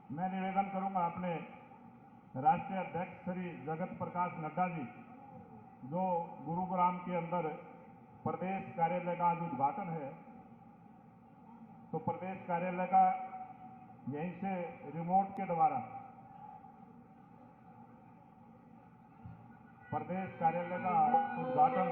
मैं निवेदन करूंगा अपने राष्ट्रीय अध्यक्ष श्री जगत प्रकाश नड्डा जी, जो गुरुग्राम के अंदर प्रदेश कार्यालय का आज उद्घाटन है, तो प्रदेश कार्यालय का यहीं से रिमोट के द्वारा प्रदेश कार्यालय का उद्घाटन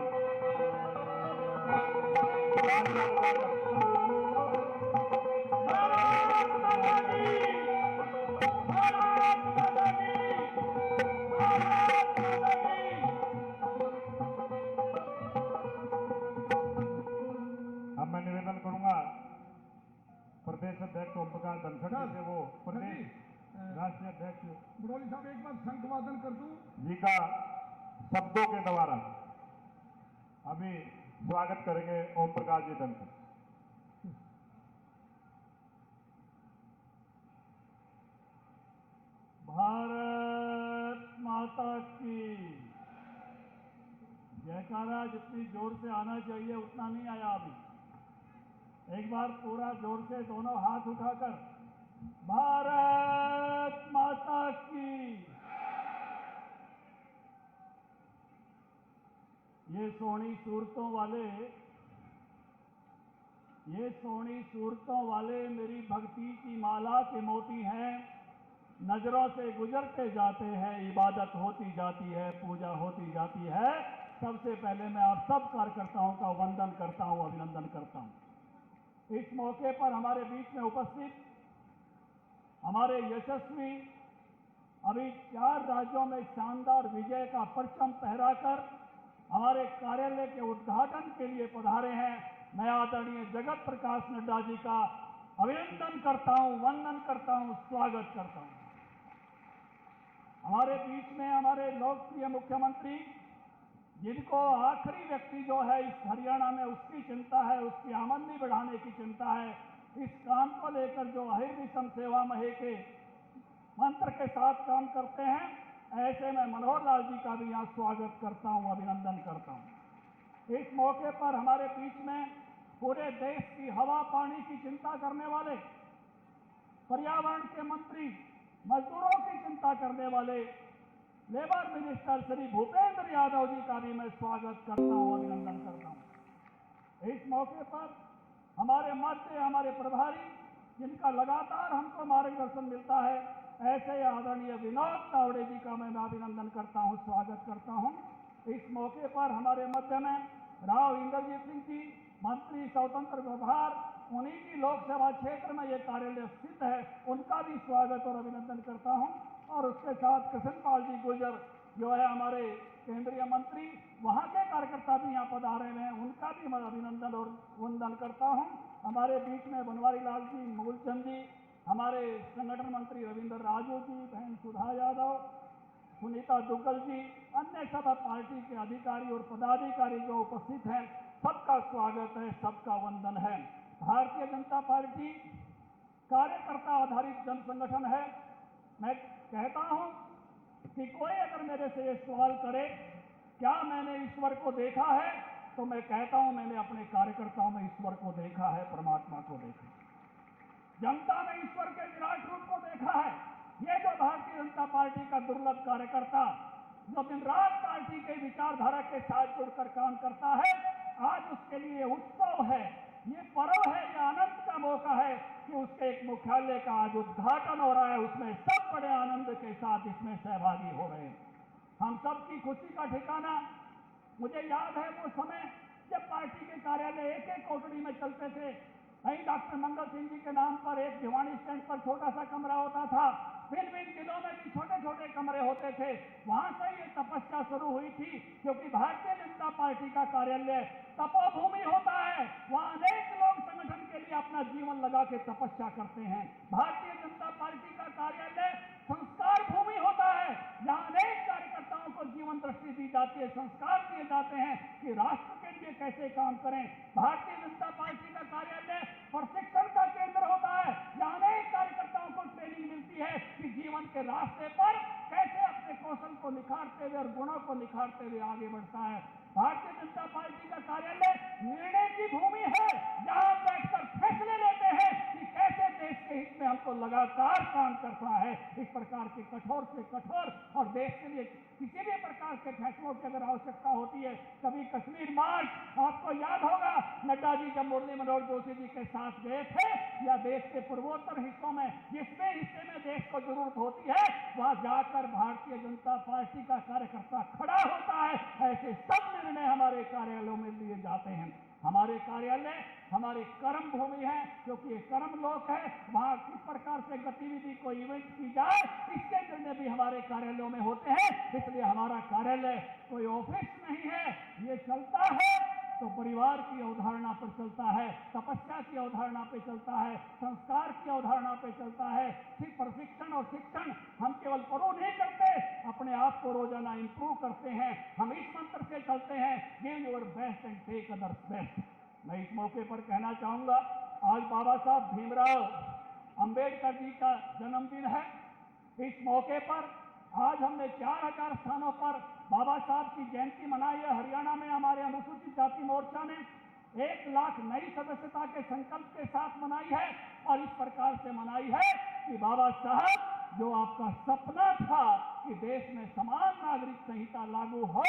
अब मैं निवेदन करूंगा प्रदेश अध्यक्ष ओम प्रकाश धनखड़ जी से, वो प्रदेश राष्ट्रीय अध्यक्ष बड़ौली साहब एक बार शंख वादन कर दूं जी का शब्दों के द्वारा अभी स्वागत करेंगे ओम प्रकाश जी धनखड़। भारत माता की जयकारा जितनी जोर से आना चाहिए उतना नहीं आया अभी। एक बार पूरा जोर से दोनों हाथ उठाकर भारत माता की। ये सोनी सूरतों वाले मेरी भक्ति की माला के मोती हैं। नजरों से गुजरते जाते हैं, इबादत होती जाती है, पूजा होती जाती है। सबसे पहले मैं आप सब कार्यकर्ताओं का वंदन करता हूं, अभिनंदन करता हूं। इस मौके पर हमारे बीच में उपस्थित हमारे यशस्वी, अभी 4 राज्यों में शानदार विजय का परचम फहराकर हमारे कार्यालय के उद्घाटन के लिए पधारे हैं, मैं आदरणीय जगत प्रकाश नड्डा जी का अभिनंदन करता हूं, वंदन करता हूं, स्वागत करता हूं। हमारे बीच में हमारे लोकप्रिय मुख्यमंत्री, जिनको आखिरी व्यक्ति जो है इस हरियाणा में उसकी चिंता है, उसकी आमदनी बढ़ाने की चिंता है, इस काम को लेकर जो अहिर्निशम सेवा महे के मंत्र के साथ काम करते हैं, ऐसे में मनोहर लाल जी का भी यहाँ स्वागत करता हूँ, अभिनंदन करता हूँ। इस मौके पर हमारे बीच में पूरे देश की हवा पानी की चिंता करने वाले, पर्यावरण के मंत्री, मजदूरों की चिंता करने वाले लेबर मिनिस्टर श्री भूपेंद्र यादव जी का भी मैं स्वागत करता हूं, अभिनंदन करता हूं। इस मौके पर हमारे मध्य हमारे प्रभारी, जिनका लगातार हमको मार्गदर्शन मिलता है, ऐसे आदरणीय विनोद तावड़े जी का मैं अभिनंदन करता हूं, स्वागत करता हूं। इस मौके पर हमारे मध्य में राव इंद्रजीत सिंह जी, मंत्री स्वतंत्र व्यवहार, उन्हीं की लोकसभा क्षेत्र में ये कार्यालय स्थित है, उनका भी स्वागत और अभिनंदन करता हूं। और उसके साथ कृष्णपाल जी गुर्जर जो है हमारे केंद्रीय मंत्री, वहां के कार्यकर्ता भी यहाँ पधारे हुए हैं, उनका भी मैं अभिनंदन और वंदन करता हूं। हमारे बीच में बनवारी लाल जी, मूलचंद जी, हमारे संगठन मंत्री रविंद्र राजू जी, बहन सुधा यादव, सुनीता दुग्गल जी, अन्य सब पार्टी के अधिकारी और पदाधिकारी जो उपस्थित हैं, सबका स्वागत है, सबका वंदन है। भारतीय जनता पार्टी कार्यकर्ता आधारित जन संगठन है। मैं कहता हूं कि कोई अगर मेरे से ये सवाल करे क्या मैंने ईश्वर को देखा है, तो मैं कहता हूं मैंने अपने कार्यकर्ताओं में ईश्वर को देखा है, परमात्मा को देखा है, जनता में ईश्वर के विराट रूप को देखा है। ये जो भारतीय जनता पार्टी का दुर्लभ कार्यकर्ता जो दिन रात पार्टी के विचारधारा के साथ जुड़कर काम करता है, आज उसके लिए उत्सव है, ये पर्व है, ये आनंद का मौका है कि उसके एक मुख्यालय का आज उद्घाटन हो रहा है, उसमें सब बड़े आनंद के साथ इसमें सहभागी हो रहे हैं। हम सब की खुशी का ठिकाना, मुझे याद है वो समय जब पार्टी के कार्यालय एक एक कोठड़ी में चलते थे। कहीं डॉक्टर मंगल सिंह जी के नाम पर एक भिवानी स्टैंड पर छोटा सा कमरा होता था, भिन्न जिलों में भी छोटे छोटे कमरे होते थे। वहां से ये तपस्या शुरू हुई थी, क्योंकि भारतीय जनता पार्टी का कार्यालय तपोभूमि होता है, वहां अनेक लोग संगठन के लिए अपना जीवन लगा के तपस्या करते हैं। भारतीय जनता पार्टी का कार्यालय संस्कार भूमि होता है, जहां अनेक कार्यकर्ताओं को जीवन दृष्टि दी जाती है, संस्कार दिए जाते हैं कि राष्ट्र के लिए कैसे काम करें। भारतीय जनता पार्टी का कार्यालय प्रशिक्षण का केंद्र होता है, जहां अनेक कार्यकर्ताओं को ट्रेनिंग मिलती है कि जीवन के रास्ते पर कैसे अपने कौशल को निखारते हुए और गुणों को निखारते हुए आगे बढ़ता है। भारतीय जनता पार्टी का कार्यालय निर्णय की भूमि है, जहां बैठकर फैसले लेते हैं कि कैसे देश के हित में हमको लगातार काम करता है। इस प्रकार के कठोर से कठोर और देश के लिए किसी भी प्रकार के फैसलों की अगर आवश्यकता होती है, कभी कश्मीर मार्च आपको याद होगा, नड्डा जी जब मुरली मनोहर जोशी जी के साथ गए थे, या देश के पूर्वोत्तर हिस्सों में जिसमें हिस्से में देश को जरूरत होती है वहां जाकर भारतीय जनता पार्टी का कार्यकर्ता खड़ा होता है। ऐसे सब निर्णय हमारे कार्यालयों में लिए जाते हैं। हमारे कार्यालय हमारे कर्म भूमि है, क्योंकि ये कर्म लोक है। वहां किस प्रकार से गतिविधि को इवेंट की जाए, इसके निर्णय भी हमारे कार्यालयों में होते हैं। इसलिए हमारा कार्यालय कोई ऑफिस नहीं है, ये चलता है तो परिवार की अवधारणा पर चलता है, तपस्या की अवधारणा पर चलता है, संस्कार की अवधारणा पर चलता है। सिर्फ प्रशिक्षण और शिक्षण हम केवल पढ़ो नहीं करते, अपने आप को रोजाना इंप्रूव करते हैं। हम इस मंत्र से चलते हैं, give your best and take others best. मैं इस मौके पर कहना चाहूंगा, आज बाबा साहब भीमराव अंबेडकर जी का जन्मदिन है। इस मौके पर आज हमने 4000 स्थानों पर बाबा साहब की जयंती मनाई है। हरियाणा में हमारे अनुसूचित जाति मोर्चा ने 1 लाख नई सदस्यता के संकल्प के साथ मनाई है, और इस प्रकार से मनाई है कि बाबा साहब जो आपका सपना था कि देश में समान नागरिक संहिता लागू हो,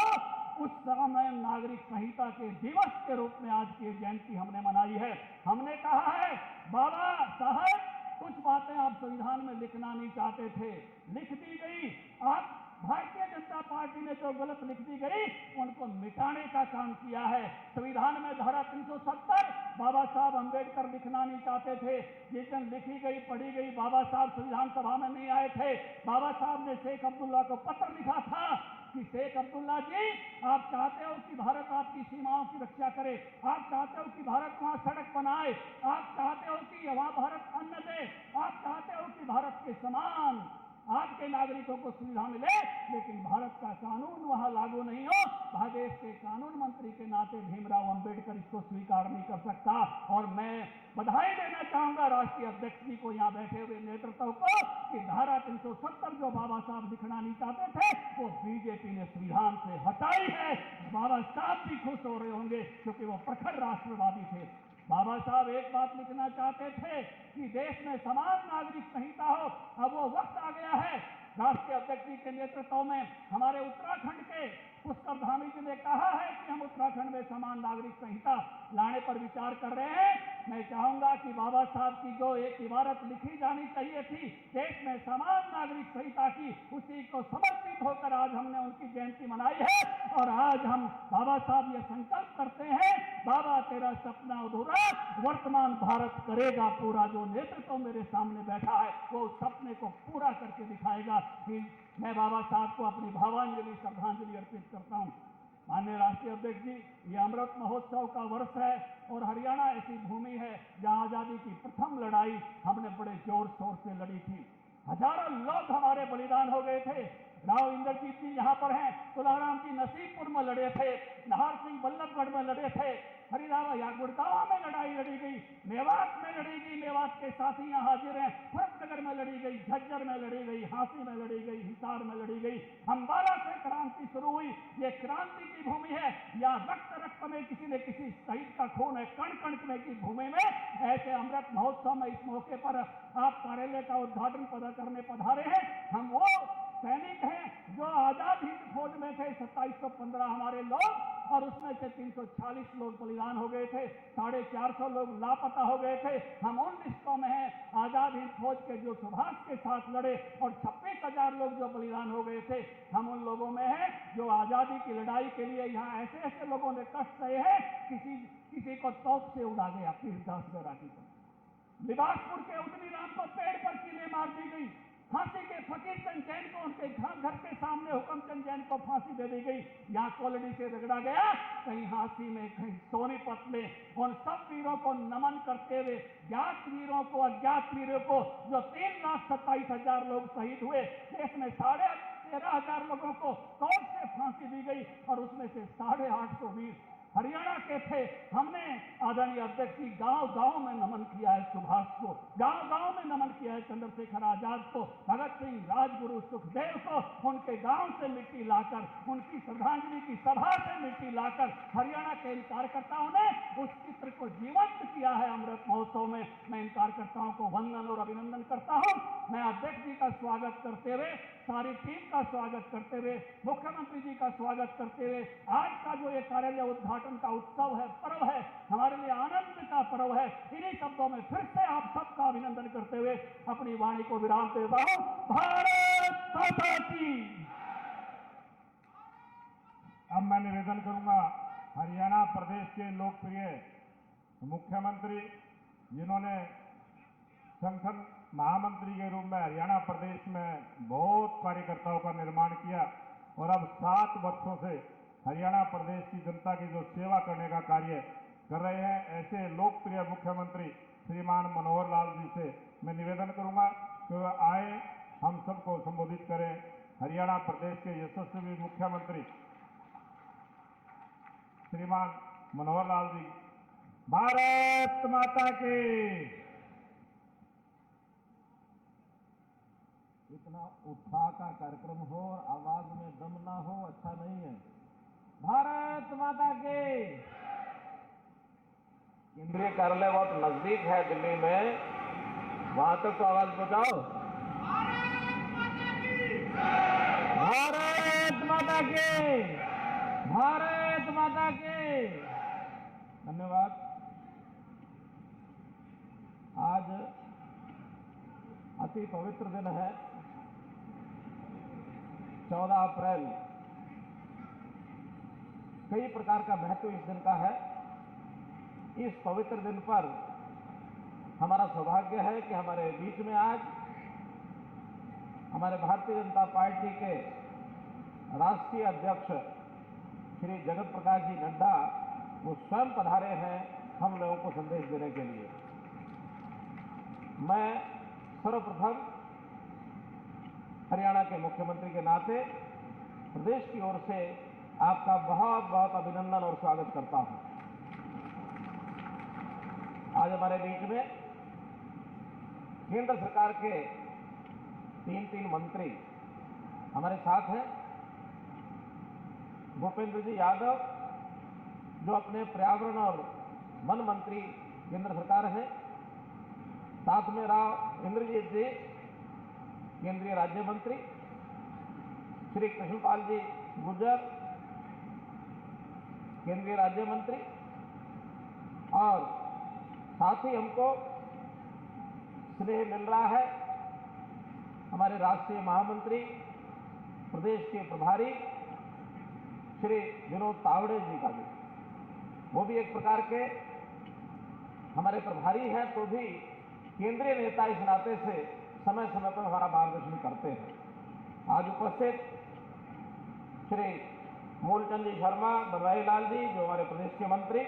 उस समान नागरिक संहिता के दिवस के रूप में आज की जयंती हमने मनाई है। हमने कहा है बाबा साहब कुछ बातें आप संविधान में लिखना नहीं चाहते थे, लिख दी गई। आप भारतीय जनता पार्टी ने जो गलत लिख दी गई उनको मिटाने का काम किया है। संविधान में धारा 370 बाबा साहब अंबेडकर लिखना नहीं चाहते थे। जिस दिन लिखी गई पढ़ी गई, बाबा साहब संविधान सभा में नहीं आए थे। बाबा साहब ने शेख अब्दुल्ला को पत्र लिखा था कि शेख अब्दुल्ला जी, आप चाहते हो कि भारत आपकी सीमाओं की रक्षा करे, आप चाहते हो कि भारत वहां सड़क बनाए, आप चाहते हो कि वहां भारत अन्न दे, आप चाहते हो कि भारत के समान आपके नागरिकों को सुविधा मिले, लेकिन भारत का कानून वहां लागू नहीं हो। देश के कानून मंत्री के नाते भीमराव अंबेडकर इसको स्वीकार नहीं कर सकता। और मैं बधाई देना चाहूंगा राष्ट्रीय अध्यक्ष जी को, यहाँ बैठे हुए नेतृत्व को, कि धारा 370 जो बाबा साहब लिखना नहीं चाहते थे वो बीजेपी ने संविधान से हटाई है। बाबा साहब भी खुश हो रहे होंगे क्योंकि वो प्रखर राष्ट्रवादी थे। बाबा साहब एक बात लिखना चाहते थे कि देश में समान नागरिक संहिता हो। अब वो वक्त आ गया है। राष्ट्रीय अध्यक्ष जी के नेतृत्व में हमारे उत्तराखंड के पुष्कर धामी जी ने कहा है कि हम उत्तराखंड में समान नागरिक संहिता लाने पर विचार कर रहे हैं। मैं चाहूंगा कि बाबा साहब की जो एक इबारत लिखी जानी चाहिए थी देश में समान नागरिक संहिता की, उसी को समर्पित होकर आज हमने उनकी जयंती मनाई है। और आज हम बाबा साहब ये संकल्प करते हैं, बाबा तेरा सपना अधूरा वर्तमान भारत करेगा पूरा। जो नेतृत्व मेरे सामने बैठा है वो उस सपने को पूरा करके दिखाएगा। कि मैं बाबा साहब को अपनी भावांजलि श्रद्धांजलि अर्पित करता हूं। माननीय राष्ट्रीय अध्यक्ष जी, ये अमृत महोत्सव का वर्ष है और हरियाणा ऐसी भूमि है जहां आजादी की प्रथम लड़ाई हमने बड़े जोर शोर से लड़ी थी। हजारों लोग हमारे बलिदान हो गए थे। राव इंद्रजीत जी यहाँ पर हैं, तुलाराम जी नसीबपुर में लड़े थे, नाहर सिंह बल्लभगढ़ में लड़े थे, हरिरावा या गुड़गांव में लड़ाई लड़ी गई, मेवात में लड़ी गई, मेवात के साथी यहाँ हाजिर हैं, फतेहगढ़ में लड़ी गई, झज्जर में लड़ी गई, झांसी में लड़ी गई, हिसार में लड़ी गई, अंबाला से क्रांति शुरू हुई। ये क्रांति की भूमि है। यहाँ रक्त रक्त में किसी न किसी शहीद का खून है, कण कण में की भूमि में। ऐसे अमृत महोत्सव में इस मौके पर आप कार्यालय का उद्घाटन करने पधारे हैं। हम वो सैनिक हैं जो आजाद हिंद फौज में थे, 2715 हमारे लोग, और उसमें से 340 लोग बलिदान हो गए थे, 450 लोग लापता हो गए थे। हम उन लिस्टों में हैं आजाद हिंद फौज के जो सुभाष के साथ लड़े, और 26,000 लोग जो बलिदान हो गए थे। हम उन लोगों में हैं जो आजादी की लड़ाई के लिए यहाँ ऐसे ऐसे लोगों ने कष्ट सहे हैं, किसी को तोप से उड़ा गया, पीरदास बैरागी को। लिबासपुर के उदनी राम को पेड़ पर कीले मार दी गई। फांसी के फकीर चंद जैन को उनके घर के सामने हुक्म चंद जैन को फांसी दे दी गई। यहाँ कोलडी से रगड़ा गया, कहीं हांसी में, कहीं सोनीपत में। उन सब वीरों को नमन करते हुए, ज्ञात वीरों को, अज्ञात वीरों को, जो 3,27,000 लोग शहीद हुए, देश में 13,500 लोगों को कोर्ट से फांसी दी गई, और उसमें से 850 वीर हरियाणा के थे। हमने आदरणीय अध्यक्ष जी गांव-गांव में नमन किया है सुभाष को, गांव-गांव में नमन किया है चंद्रशेखर आजाद को, भगत सिंह, राजगुरु, सुखदेव को। उनके गांव से मिट्टी लाकर, उनकी श्रद्धांजलि की सभा से मिट्टी लाकर हरियाणा के इन कार्यकर्ताओं ने उस चित्र को जीवंत किया है अमृत महोत्सव में। मैं इन कार्यकर्ताओं को वंदन और अभिनंदन करता हूं। मैं अध्यक्ष जी का स्वागत करते हुए, सारी टीम का स्वागत करते हुए, मुख्यमंत्री जी का स्वागत करते हुए, आज का जो ये कार्यालय उद्घाटन का उत्सव है, पर्व है, हमारे लिए आनंद का पर्व है, इन्हीं शब्दों में फिर से आप सबका अभिनंदन करते हुए अपनी वाणी को विराम देता हूं। भारत माता की। अब मैं निवेदन करूंगा हरियाणा प्रदेश के लोकप्रिय मुख्यमंत्री, जिन्होंने संगठन महामंत्री के रूप में हरियाणा प्रदेश में बहुत कार्यकर्ताओं का निर्माण किया और अब 7 वर्षों से हरियाणा प्रदेश की जनता की जो सेवा करने का कार्य कर रहे हैं, ऐसे लोकप्रिय मुख्यमंत्री श्रीमान मनोहर लाल जी से मैं निवेदन करूंगा कि वह आए, हम सबको संबोधित करें। हरियाणा प्रदेश के यशस्वी मुख्यमंत्री श्रीमान मनोहर लाल जी। भारत माता की। इतना उत्साह का कार्यक्रम हो और आवाज में दम ना हो, अच्छा नहीं है। भारत माता के। केंद्रीय कार्यालय बहुत नजदीक है दिल्ली में, वहां तक तो आवाज पहुंचाओ। भारत माता के। भारत माता के। धन्यवाद। आज अति पवित्र दिन है, 14 अप्रैल। कई प्रकार का महत्व इस दिन का है। इस पवित्र दिन पर हमारा सौभाग्य है कि हमारे बीच में आज हमारे भारतीय जनता पार्टी के राष्ट्रीय अध्यक्ष श्री जगत प्रकाश जी नड्डा वो स्वयं पधारे हैं हम लोगों को संदेश देने के लिए। मैं सर्वप्रथम हरियाणा के मुख्यमंत्री के नाते प्रदेश की ओर से आपका बहुत बहुत अभिनंदन और स्वागत करता हूं। आज हमारे बीच में केंद्र सरकार के 3 मंत्री हमारे साथ हैं। भूपेंद्र जी यादव, जो अपने पर्यावरण और वन मंत्री केंद्र सरकार हैं। साथ में राव इंद्रजीत जी, केंद्रीय राज्य मंत्री। श्री कृष्णपाल जी गुर्जर, केंद्रीय राज्य मंत्री। और साथ ही हमको स्नेह मिल रहा है हमारे राष्ट्रीय महामंत्री, प्रदेश के प्रभारी श्री विनोद तावड़े जी का भी। वो भी एक प्रकार के हमारे प्रभारी हैं, तो भी केंद्रीय नेता इस नाते से समय समय पर हमारा मार्गदर्शन करते हैं। आज उपस्थित श्री मूलचंद जी शर्मा, बनवारी लाल जी, जो हमारे प्रदेश के मंत्री,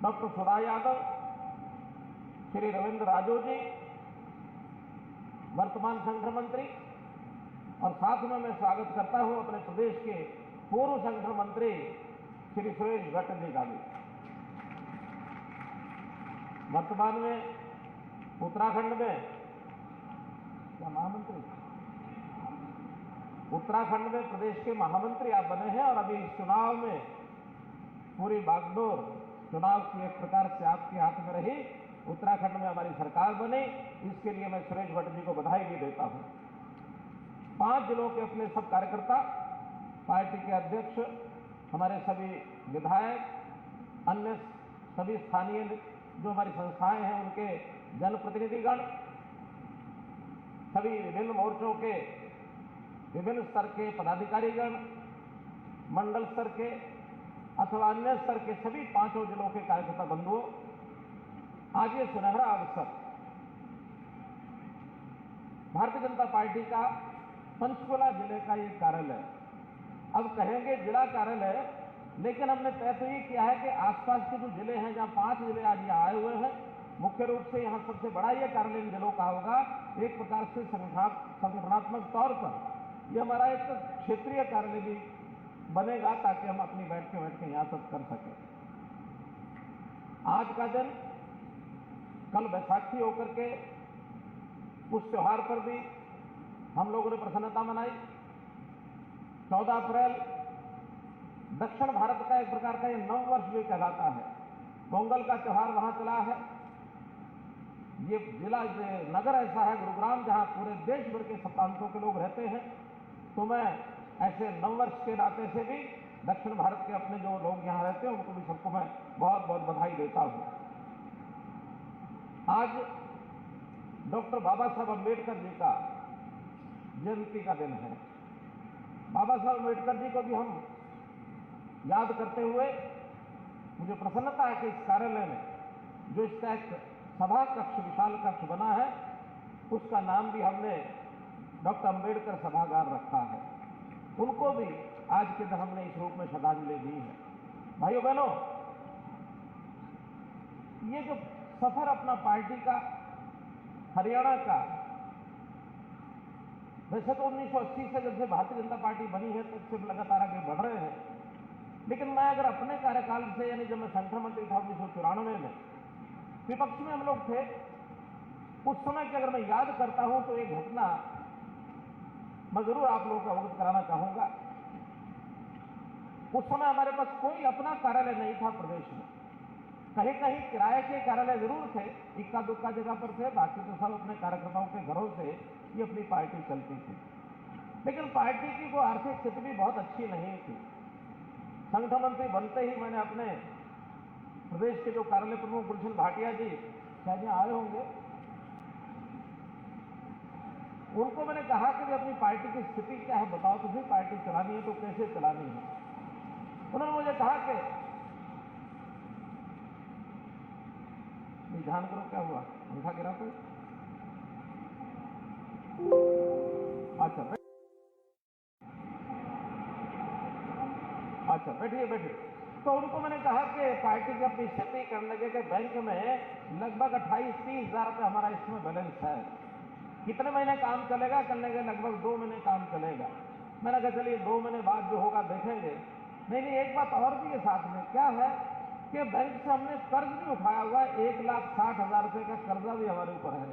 डॉक्टर सुधा यादव, श्री रविंद्र राजू जी, वर्तमान संगठन मंत्री। और साथ में मैं स्वागत करता हूं अपने प्रदेश के पूर्व संगठन मंत्री श्री सुरेश भट्ट जी का भी। वर्तमान में उत्तराखंड में क्या महामंत्री, उत्तराखंड में प्रदेश के महामंत्री आप बने हैं और अभी इस चुनाव में पूरी बागडोर चुनाव की एक प्रकार से आपके हाथ में रही। उत्तराखंड में हमारी सरकार बनी, इसके लिए मैं सुरेश भट्ट जी को बधाई भी देता हूं। 5 जिलों के अपने सब कार्यकर्ता, पार्टी के अध्यक्ष, हमारे सभी विधायक, अन्य सभी स्थानीय जो हमारी संस्थाएं हैं उनके जनप्रतिनिधिगण, सभी विभिन्न मोर्चों के विभिन्न स्तर के पदाधिकारीगण, मंडल स्तर के अथवा अन्य स्तर के सभी 5 जिलों के कार्यकर्ता बंधुओं, आज ये सुनहरा अवसर भारतीय जनता पार्टी का पंचकुला जिले का ये कार्यालय, अब कहेंगे जिला कार्यालय, लेकिन हमने तय तो ये किया है कि आसपास के जो जिले हैं, जहां 5 जिले आज यहाँ आए हुए हैं, मुख्य रूप से यहाँ सबसे बड़ा ये कार्यालय इन जिलों का होगा। एक प्रकार से संगठनात्मक तौर पर ये हमारा एक क्षेत्रीय कार्यालय भी बनेगा ताकि हम अपनी बैठ के यहाँ सब कर सकें। आज का दिन, कल बैसाखी होकर के उस त्योहार पर भी हम लोगों ने प्रसन्नता मनाई। 14 अप्रैल दक्षिण भारत का एक प्रकार का ये नव वर्ष भी कहलाता है। पोंगल का त्योहार वहां चला है। ये जिला नगर ऐसा है गुरुग्राम, जहां पूरे देश भर के प्रांतों के लोग रहते हैं। तो मैं ऐसे नववर्ष के नाते से भी दक्षिण भारत के अपने जो लोग यहां रहते हैं उनको भी सबको मैं बहुत बहुत बधाई देता हूं। आज डॉक्टर बाबा साहब अम्बेडकर जी का जयंती का दिन है। बाबा साहब अम्बेडकर जी को भी हम याद करते हुए मुझे प्रसन्नता है कि इस कार्यालय में जो इसका एक सभा कक्ष, विशाल कक्ष बना है, उसका नाम भी हमने डॉक्टर अम्बेडकर सभागार रखा है। उनको भी आज के दिन हमने इस रूप में श्रद्धांजलि दी है। भाइयों बहनों, ये जो सफर अपना पार्टी का, हरियाणा का, वैसे तो 1980 से जब से भारतीय जनता पार्टी बनी है तब से लगातार आगे बढ़ रहे हैं, लेकिन मैं अगर अपने कार्यकाल से, यानी जब मैं संगठन मंत्री था 1994 में, विपक्ष में हम लोग थे, उस समय की अगर मैं याद करता हूं तो एक घटना मैं जरूर आप लोगों को अवगत कराना चाहूंगा। उस समय हमारे पास कोई अपना कार्यालय नहीं था प्रदेश में। कहीं कहीं किराए के कार्यालय जरूर थे, इक्का दुक्का जगह पर थे, बाकी तो सब अपने कार्यकर्ताओं के घरों से ये अपनी पार्टी चलती थी। लेकिन पार्टी की वो आर्थिक स्थिति भी बहुत अच्छी नहीं थी। संगठन मंत्री बनते ही मैंने अपने प्रदेश के जो कार्यालय प्रमुख गुलशन भाटिया जी शायद यहाँ आए होंगे, उनको मैंने कहा कि वे अपनी पार्टी की स्थिति क्या है बताओ, तो फिर पार्टी चलानी है तो कैसे चलानी है। उन्होंने मुझे कहा कि ध्यान करो क्या हुआ, पंखा गिरा कोई? अच्छा बैठिए बैठिए। तो उनको मैंने कहा कि पार्टी की अपनी स्थिति करने लगे कि बैंक में लगभग 28-30 हज़ार रुपये हमारा इसमें बैलेंस है, कितने महीने काम चलेगा? चलने के लगभग 2 महीने काम चलेगा। मैंने कहा चलिए 2 महीने बाद जो होगा देखेंगे। नहीं, एक बात और भी है साथ में, क्या है कि बैंक से हमने कर्ज भी उठाया हुआ है, 1,60,000 रुपये का कर्जा भी हमारे ऊपर है।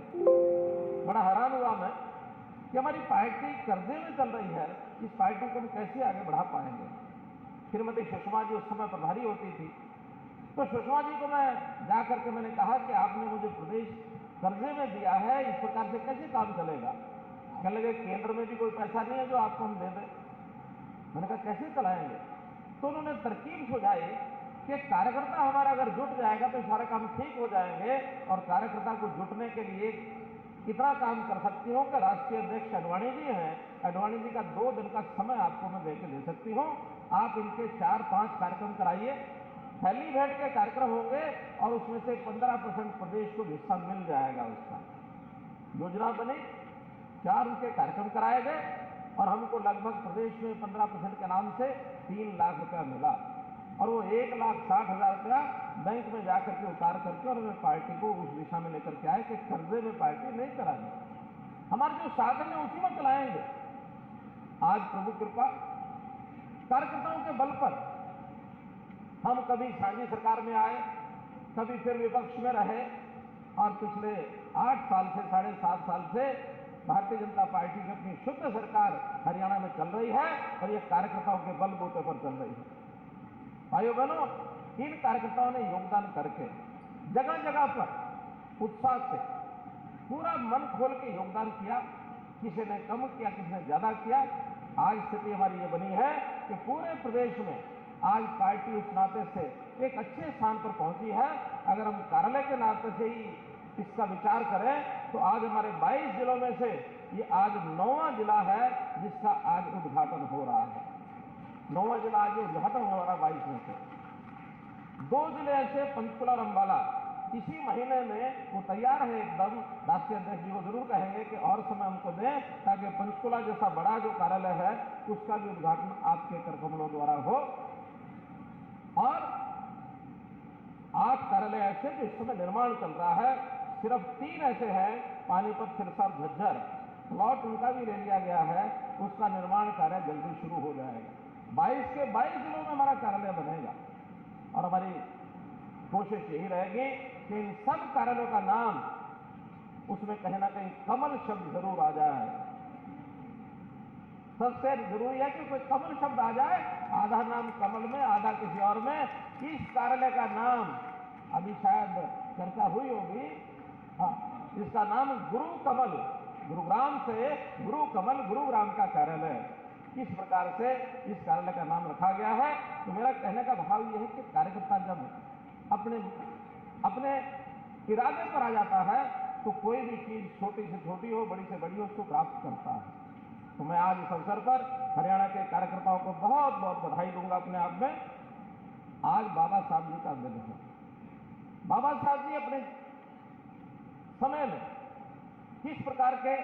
बड़ा हैरान हुआ मैं कि हमारी पार्टी कर्जे में चल रही है, इस पार्टी को हम कैसे आगे बढ़ा पाएंगे। श्रीमती सुषमा जी उस समय प्रभारी होती थी, तो सुषमा जी को मैं जाकर के मैंने कहा कि आपने मुझे प्रदेश कर्जे में दिया है, इस प्रकार से कैसे काम चलेगा? कहने लगे केंद्र में भी कोई पैसा नहीं है जो आपको हम दे दें। मैंने कहा कैसे चलाएंगे? तो उन्होंने तरकीब सुझाई कि कार्यकर्ता हमारा अगर जुट जाएगा तो सारे काम ठीक हो जाएंगे, और कार्यकर्ता को जुटने के लिए इतना काम कर सकती हूँ कि राष्ट्रीय अध्यक्ष अडवाणी जी हैं, अडवाणी जी का 2 दिन का समय आपको मैं दे सकती हूँ। आप इनके 4-5 कार्यक्रम कराइए, पहली भेंट के कार्यक्रम होंगे और उसमें से 15% प्रदेश को हिस्सा मिल जाएगा। उसका योजना बनी, 4 उनके कार्यक्रम कराए गए और हमको लगभग प्रदेश में 15% के नाम से 3 लाख रुपया मिला, और वो 1,60,000 रुपया बैंक में जाकर के उतार करके और हमें पार्टी को उस दिशा में लेकर के आए कि कर्जे में पार्टी नहीं चलानी, हमारे जो साधन है उसी में चलाएंगे। आज प्रभु कृपा, कार्यकर्ताओं के बल पर हम कभी साझी सरकार में आए, कभी फिर विपक्ष में रहे, और पिछले 8 साल से 7.5 साल से भारतीय जनता पार्टी की अपनी शुद्ध सरकार हरियाणा में चल रही है, और ये कार्यकर्ताओं के बलबूते पर चल रही है। भाइयों बहनों, इन कार्यकर्ताओं ने योगदान करके जगह जगह पर उत्साह से पूरा मन खोल के योगदान किया, किसी ने कम किया, किसी ने ज्यादा किया। आज स्थिति हमारी ये बनी है कि पूरे प्रदेश में आज पार्टी उस नाते से एक अच्छे स्थान पर पहुंची है। अगर हम कार्यालय के नाते से ही इसका विचार करें तो आज हमारे 22 जिलों में से ये आज 9वां जिला है जिसका आज उद्घाटन हो रहा है। 9वां जिला आज उद्घाटन हो रहा है 22 में से। 2 जिले ऐसे, पंचकुला और अंबाला, इसी महीने में वो तैयार है एकदम। राष्ट्रीय अध्यक्ष जी को जरूर कहेंगे कि और समय हमको दें ताकि पंचकुला जैसा बड़ा जो कार्यालय है उसका भी उद्घाटन आपके करकमलों द्वारा हो। और 8 कार्यालय ऐसे जो इस समय निर्माण चल रहा है, सिर्फ 3 ऐसे हैं, पानीपत, सिरसा और झज्जर, प्लॉट उनका भी ले लिया गया है, उसका निर्माण कार्य जल्दी शुरू हो जाएगा। 22 के 22 जिलों में हमारा कार्यालय बनेगा और हमारी कोशिश यही रहेगी कि इन सब कार्यालयों का नाम उसमें कहीं ना कहीं कमल शब्द जरूर आ जाए। सबसे जरूरी है कि कोई कमल शब्द आ जाए, आधा नाम कमल में आधा किसी और में। इस कार्यालय का नाम अभी शायद चर्चा हुई होगी, हाँ, इसका नाम गुरु कमल, गुरुग्राम से गुरु कमल गुरुग्राम का कार्यालय, किस प्रकार से इस कार्यालय का नाम रखा गया है। तो मेरा कहने का भाव यह है कि कार्यकर्ता जब अपने अपने इरादे पर आ जाता है तो कोई भी चीज छोटी से छोटी हो, बड़ी से बड़ी हो, उसको प्राप्त करता है। तो मैं आज इस अवसर पर हरियाणा के कार्यकर्ताओं को बहुत बहुत बधाई दूंगा अपने आप में। आज बाबा साहब जी का दिन है। बाबा साहब जी अपने समय में किस प्रकार के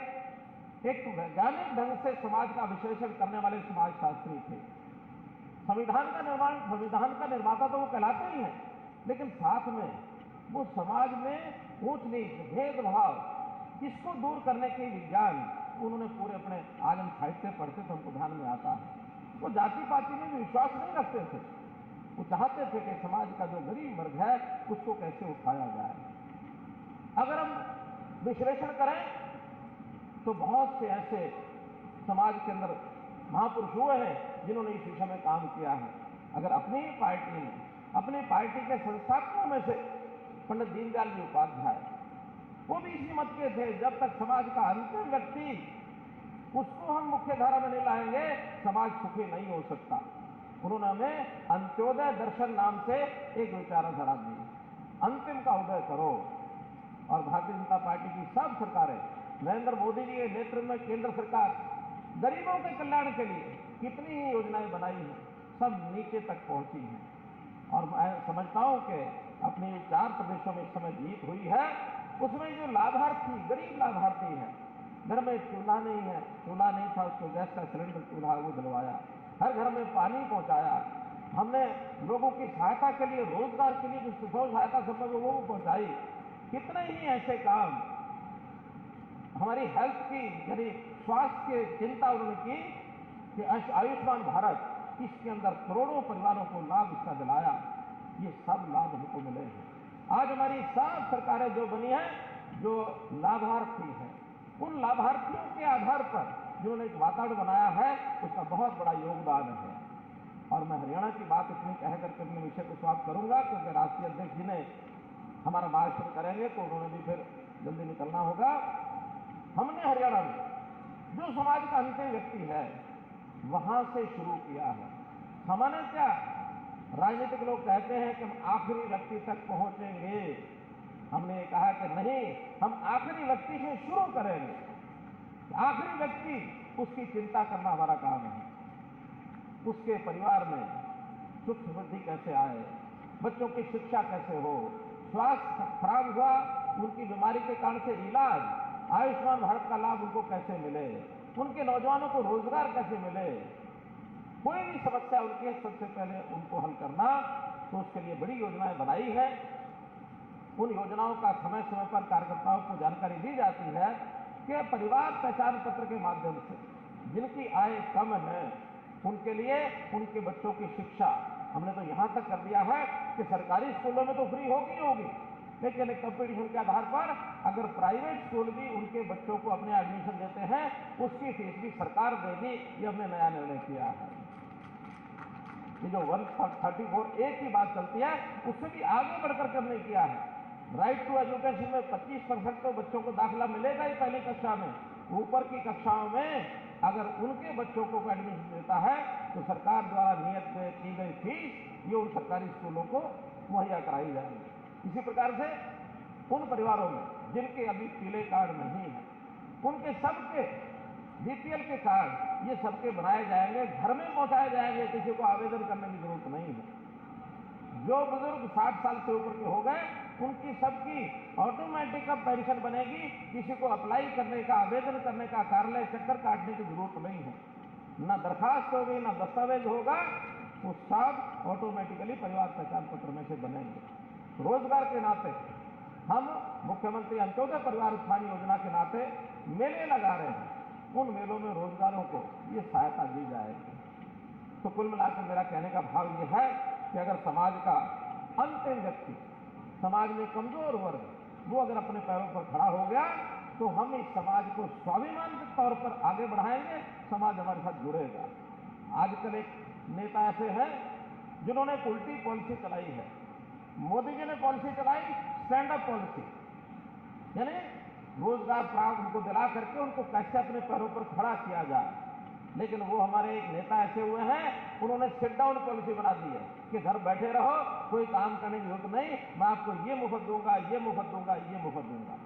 एक वैज्ञानिक ढंग से समाज का विश्लेषण करने वाले समाजशास्त्री थे। संविधान का निर्माण, संविधान का निर्माता तो वो कहलाते ही हैं, लेकिन साथ में वो समाज में ऊंच नीच, भेदभाव, इसको दूर करने के विज्ञान उन्होंने पूरे अपने, आज हम साहित्य पढ़ते तो हमको ध्यान में आता है। वो जाति पाति में भी विश्वास नहीं रखते थे। वो चाहते थे कि समाज का जो गरीब वर्ग है उसको कैसे उठाया जाए। अगर हम विश्लेषण करें तो बहुत से ऐसे समाज के अंदर महापुरुष हुए हैं जिन्होंने इस विषय में काम किया है। अगर अपनी पार्टी में, अपनी पार्टी के संस्थापकों में से पंडित दीनदयाल जी उपाध्याय, वो भी इसी मत के थे, जब तक समाज का अंतिम व्यक्ति उसको हम मुख्य धारा में नहीं लाएंगे समाज सुखी नहीं हो सकता। उन्होंने हमें अंत्योदय दर्शन नाम से एक विचारधारा दी, अंतिम का उदय करो। और भारतीय जनता पार्टी की सब सरकारें, नरेंद्र मोदी जी के नेतृत्व में केंद्र सरकार गरीबों के कल्याण के लिए कितनी ही योजनाएं बनाई हैं, सब नीचे तक पहुंची हैं। और मैं समझता हूं कि अपनी 4 प्रदेशों में इस समय जीत हुई है, उसमें जो लाभार्थी, गरीब लाभार्थी है, घर में चूल्हा नहीं है, चूल्हा नहीं था उसको गैस का सिलेंडर चूल्हा वो दिलवाया, हर घर में पानी पहुंचाया, हमने लोगों की सहायता के लिए, रोजगार के लिए जो सुझाव सहायता संभव है वो पहुंचाई। कितने ही ऐसे काम, हमारी हेल्थ की यानी स्वास्थ्य की चिंता उन्होंने की कि आयुष्मान भारत, इसके अंदर करोड़ों परिवारों को लाभ इसका दिलाया। ये सब लाभ हमको मिले हैं। आज हमारी सब सरकारें जो बनी हैं, जो लाभार्थी हैं, उन लाभार्थियों के आधार पर जिन्होंने एक वातावरण बनाया है, उसका बहुत बड़ा योगदान है। और मैं हरियाणा की बात इतनी कह करके अपने विषय को समाप्त करूंगा, क्योंकि राष्ट्रीय अध्यक्ष जी ने हमारा मार्गदर्शन करेंगे तो उन्होंने भी फिर जल्दी निकलना होगा। हमने हरियाणा में जो समाज का अंतिम व्यक्ति है वहां से शुरू किया है। सामान्यतया राजनीतिक लोग कहते हैं कि हम आखिरी व्यक्ति तक पहुंचेंगे। हमने कहा कि नहीं, हम आखिरी व्यक्ति से शुरू करेंगे। आखिरी व्यक्ति, उसकी चिंता करना हमारा काम है। उसके परिवार में सुख समृद्धि कैसे आए, बच्चों की शिक्षा कैसे हो, स्वास्थ्य खराब हुआ उनकी बीमारी के कारण से इलाज, आयुष्मान भारत का लाभ उनको कैसे मिले, उनके नौजवानों को रोजगार कैसे मिले, कोई भी समस्या उनकी है सबसे पहले उनको हल करना। तो उसके लिए बड़ी योजनाएं बनाई है। उन योजनाओं का समय समय पर कार्यकर्ताओं को जानकारी दी जाती है कि परिवार पहचान पत्र के माध्यम से जिनकी आय कम है उनके लिए उनके बच्चों की शिक्षा, हमने तो यहां तक कर दिया है कि सरकारी स्कूलों में तो फ्री होगी होगी, लेकिन कंपटीशन के आधार पर अगर प्राइवेट स्कूल भी उनके बच्चों को अपने एडमिशन देते हैं उसकी फीस भी सरकार देगी। ये हमने नया निर्णय किया है। ये जो 134A की बात चलती है उससे भी आगे बढ़कर के हमने किया है। राइट टू एजुकेशन में 25% तो बच्चों को दाखिला मिलेगा ही पहली कक्षा में। ऊपर की कक्षाओं में अगर उनके बच्चों को एडमिशन देता है तो सरकार द्वारा नियत की गई फीस ये उन सरकारी स्कूलों को मुहैया कराई जाएगी। इसी प्रकार से उन परिवारों में जिनके अभी पीले कार्ड नहीं है, उनके सबके बीपीएल के कार्ड ये सबके बनाए जाएंगे, घर में पहुंचाए जाएंगे, किसी को आवेदन करने की जरूरत नहीं है। जो बुजुर्ग 60 साल से ऊपर के हो गए उनकी सबकी ऑटोमेटिक अब पेंशन बनेगी, किसी को अप्लाई करने का, आवेदन करने का, कार्यालय चक्कर काटने की जरूरत नहीं है। ना दरखास्त होगी, ना दस्तावेज होगा, वो सब ऑटोमेटिकली परिवार पहचान पत्र में से बनेंगे। रोजगार के नाते हम मुख्यमंत्री अंत्योदय परिवार उत्थान योजना के नाते मेले लगा रहे हैं। उन मेलों में रोजगारों को ये सहायता दी जाएगी। तो कुल मिलाकर मेरा कहने का भाव यह है कि अगर समाज का अंतिम व्यक्ति, समाज में कमजोर वर्ग, वो अगर अपने पैरों पर खड़ा हो गया तो हम इस समाज को स्वाभिमान के तौर पर आगे बढ़ाएंगे, समाज हमारे साथ जुड़ेगा। आजकल एक नेता ऐसे हैं जिन्होंने एक उल्टी पॉलिसी चलाई है। मोदी जी ने पॉलिसी चलाई स्टैंड अप पॉलिसी, यानी रोजगार प्राप्त उनको दिला करके उनको कैसे अपने पैरों पर खड़ा किया जाए। लेकिन वो हमारे एक नेता ऐसे हुए हैं, उन्होंने सिट डाउन पॉलिसी बना दी है कि घर बैठे रहो, कोई काम करने की जरूरत नहीं, मैं आपको ये मुफ्त दूंगा, ये मुफ्त दूंगा, ये मुफ्त दूंगा।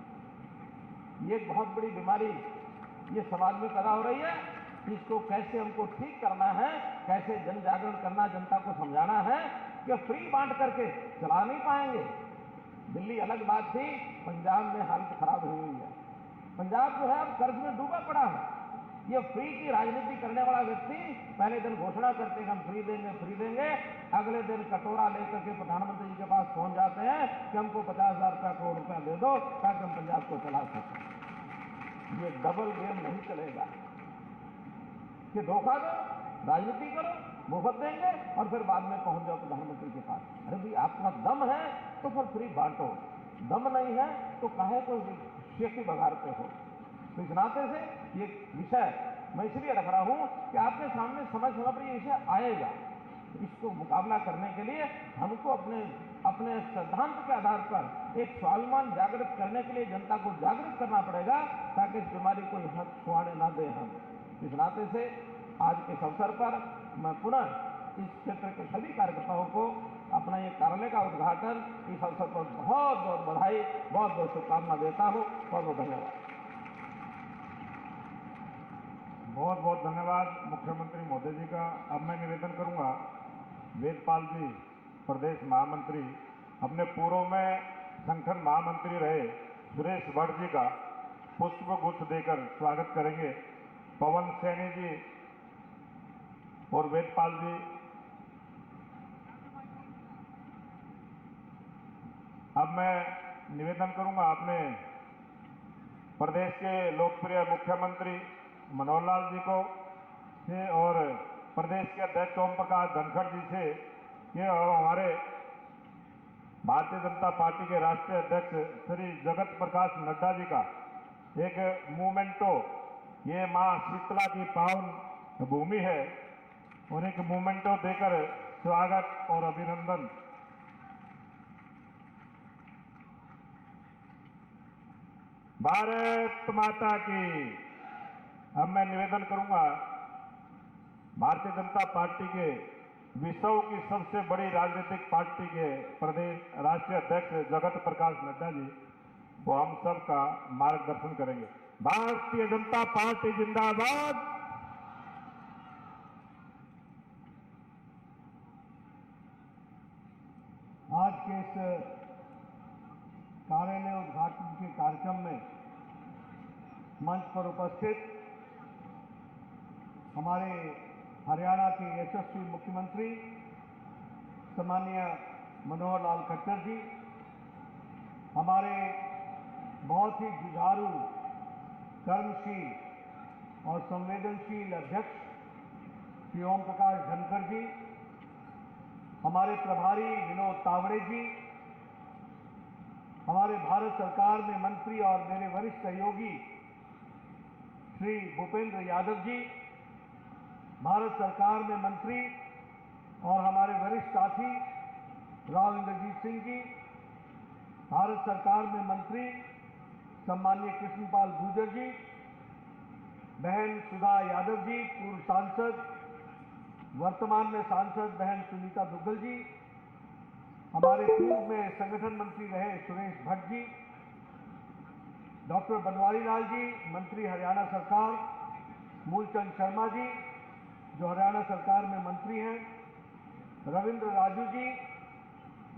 ये एक बहुत बड़ी बीमारी ये समाज में पैदा हो रही है। इसको कैसे हमको ठीक करना है, कैसे जन जागरण करना, जनता को समझाना है कि फ्री बांट करके चला नहीं पाएंगे। दिल्ली अलग बात थी, पंजाब में हालत खराब हुई है। पंजाब जो है अब कर्ज में डूबा पड़ा है। ये फ्री की राजनीति करने वाला व्यक्ति पहले दिन घोषणा करते हैं हम फ्री देंगे, अगले दिन कटोरा लेकर के प्रधानमंत्री जी के पास पहुंच जाते हैं कि हमको 50,000 करोड़ रुपया दे दो ताकि हम पंजाब को चला सकें। ये डबल गेम नहीं चलेगा कि धोखा दो, राजनीति करो, मुफ्त देंगे और फिर बाद में पहुंच जाओ प्रधानमंत्री के पास। अरे भाई, आपका दम है तो फिर फ्री बांटो, दम नहीं है तो काहे को शेखी बघारते हो। तो इस नाते से ये विषय मैं इसलिए रख रहा हूं कि आपके सामने समय समय पर ये विषय आएगा। इसको मुकाबला करने के लिए हमको अपने सिद्धांत के आधार पर एक स्वाभिमान जागृत करने के लिए जनता को जागृत करना पड़ेगा ताकि इस बीमारी को हक छुआने ना दे हम। इस नाते से आज के इस अवसर पर मैं पुनः इस क्षेत्र के सभी कार्यकर्ताओं को अपना ये कार्यालय का उद्घाटन इस अवसर पर बहुत बहुत बधाई, बहुत बहुत शुभकामना देता हूँ। बहुत बहुत धन्यवाद। बहुत बहुत धन्यवाद मुख्यमंत्री महोदय जी का। अब मैं निवेदन करूंगा वेदपाल जी, प्रदेश महामंत्री, अपने पूर्व में संगठन महामंत्री रहे सुरेश भट्ट जी का पुष्प गुच्छ देकर स्वागत करेंगे। पवन सैनी जी और वेदपाल जी। अब मैं निवेदन करूंगा अपने प्रदेश के लोकप्रिय मुख्यमंत्री मनोहर लाल जी को से और प्रदेश के अध्यक्ष ओम प्रकाश धनखड़ जी से कि हमारे भारतीय जनता पार्टी के राष्ट्रीय अध्यक्ष श्री जगत प्रकाश नड्डा जी का एक मूवमेंटो, ये मां शीतला की पावन भूमि है, और एक मूवमेंटो देकर स्वागत और अभिनंदन। भारत माता की। अब मैं निवेदन करूंगा भारतीय जनता पार्टी के विश्व की सबसे बड़ी राजनीतिक पार्टी के प्रदेश राष्ट्रीय अध्यक्ष जगत प्रकाश नड्डा जी, वो हम सब का मार्गदर्शन करेंगे। भारतीय जनता पार्टी जिंदाबाद। आज के इस कार्यालय उद्घाटन के कार्यक्रम में मंच पर उपस्थित हमारे हरियाणा के यशस्वी मुख्यमंत्री सम्माननीय मनोहर लाल खट्टर जी, हमारे बहुत ही जुझारू, कर्मशील और संवेदनशील अध्यक्ष श्री ओम प्रकाश धनखड़ जी, हमारे प्रभारी विनोद तावड़े जी, हमारे भारत सरकार में मंत्री और मेरे वरिष्ठ सहयोगी श्री भूपेंद्र यादव जी, भारत सरकार में मंत्री और हमारे वरिष्ठ साथी राव इंद्रजीत सिंह जी, भारत सरकार में मंत्री सम्माननीय कृष्णपाल गुर्जर जी, बहन सुधा यादव जी, पूर्व सांसद, वर्तमान में सांसद बहन सुनीता दुग्गल जी, हमारे पूर्व में संगठन मंत्री रहे सुरेश भट्ट जी, डॉक्टर बनवारी लाल जी, मंत्री हरियाणा सरकार, मूलचंद शर्मा जी जो हरियाणा सरकार में मंत्री हैं, रविंद्र राजू जी,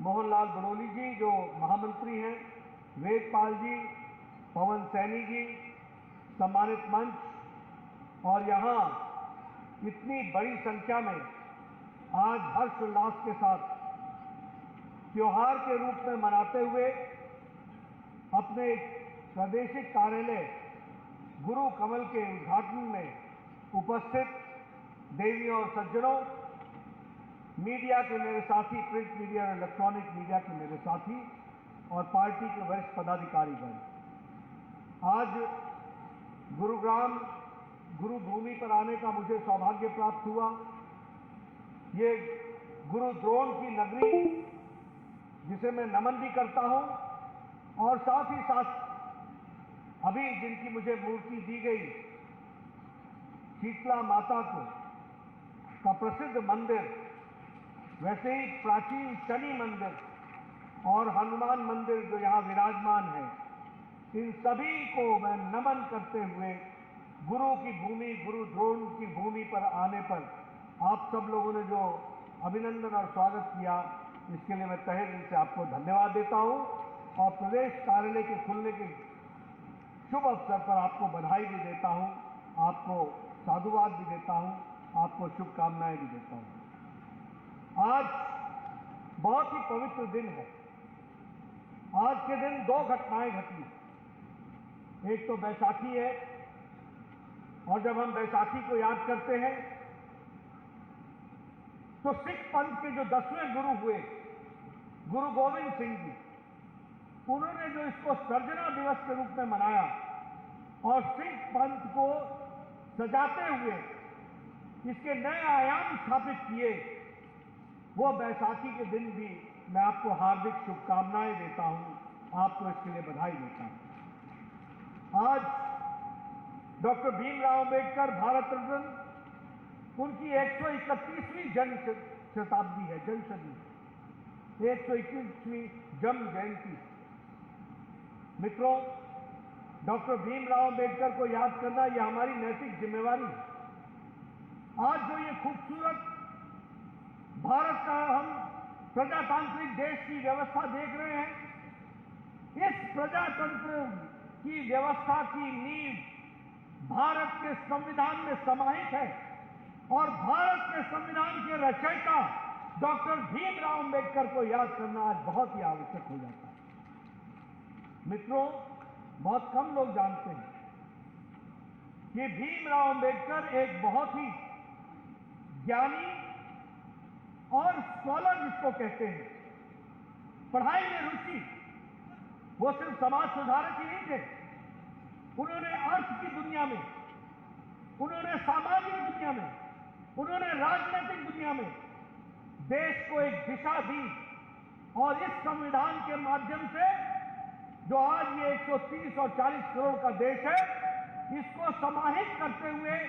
मोहनलाल बड़ोली जी जो महामंत्री हैं, वेदपाल जी, पवन सैनी जी, सम्मानित मंच और यहाँ इतनी बड़ी संख्या में आज हर्षोल्लास के साथ त्योहार के रूप में मनाते हुए अपने प्रादेशिक कार्यालय गुरु कमल के उद्घाटन में उपस्थित देवियों और सज्जनों, मीडिया के मेरे साथी, प्रिंट मीडिया और इलेक्ट्रॉनिक मीडिया के मेरे साथी और पार्टी के वरिष्ठ पदाधिकारीगण, आज गुरुग्राम गुरु भूमि पर आने का मुझे सौभाग्य प्राप्त हुआ। ये गुरु द्रोण की नगरी जिसे मैं नमन भी करता हूं, और साथ ही साथ अभी जिनकी मुझे मूर्ति दी गई शीतला माता का प्रसिद्ध मंदिर, वैसे ही प्राचीन शनि मंदिर और हनुमान मंदिर जो यहाँ विराजमान है, इन सभी को मैं नमन करते हुए गुरु की भूमि, गुरु द्रोण की भूमि पर आने पर आप सब लोगों ने जो अभिनंदन और स्वागत किया, इसके लिए मैं तहे दिल से आपको धन्यवाद देता हूं और प्रदेश कार्यालय के खुलने के शुभ अवसर पर आपको बधाई भी देता हूं, आपको साधुवाद भी देता हूं, आपको शुभकामनाएं भी देता हूं। आज बहुत ही पवित्र दिन है। आज के दिन दो घटनाएं घटी। एक तो बैसाखी है, और जब हम बैसाखी को याद करते हैं तो सिख पंथ के जो 10वें गुरु हुए, गुरु गोविंद सिंह जी, उन्होंने जो इसको सर्जना दिवस के रूप में मनाया और सिख पंथ को सजाते हुए इसके नए आयाम स्थापित किए, वो बैसाखी के दिन भी मैं आपको हार्दिक शुभकामनाएं देता हूं, आपको इसके लिए बधाई देता हूं। आज डॉक्टर भीमराव अंबेडकर भारत रत्न, उनकी 131वीं जन्म शताब्दी है, जन्मशती, 121वीं जन्म जयंती। मित्रों, डॉक्टर भीमराव अंबेडकर को याद करना यह हमारी नैतिक जिम्मेवारी है। आज जो ये खूबसूरत भारत का हम प्रजातांत्रिक देश की व्यवस्था देख रहे हैं, इस प्रजातंत्र की व्यवस्था की नींव भारत के संविधान में समाहित है, और भारत के संविधान के रचयिता डॉक्टर भीमराव अंबेडकर को याद करना आज बहुत ही आवश्यक हो जाता है। मित्रों, बहुत कम लोग जानते हैं कि भीमराव अंबेडकर एक बहुत ही ज्ञानी और स्कॉलर जिसको कहते हैं, पढ़ाई में रुचि, वो सिर्फ समाज सुधारक ही नहीं थे, उन्होंने अर्थ की दुनिया में, उन्होंने सामाजिक दुनिया में, उन्होंने राजनीतिक दुनिया में देश को एक दिशा दी, और इस संविधान के माध्यम से जो आज ये 130 और 40 करोड़ का देश है, इसको समाहित करते हुए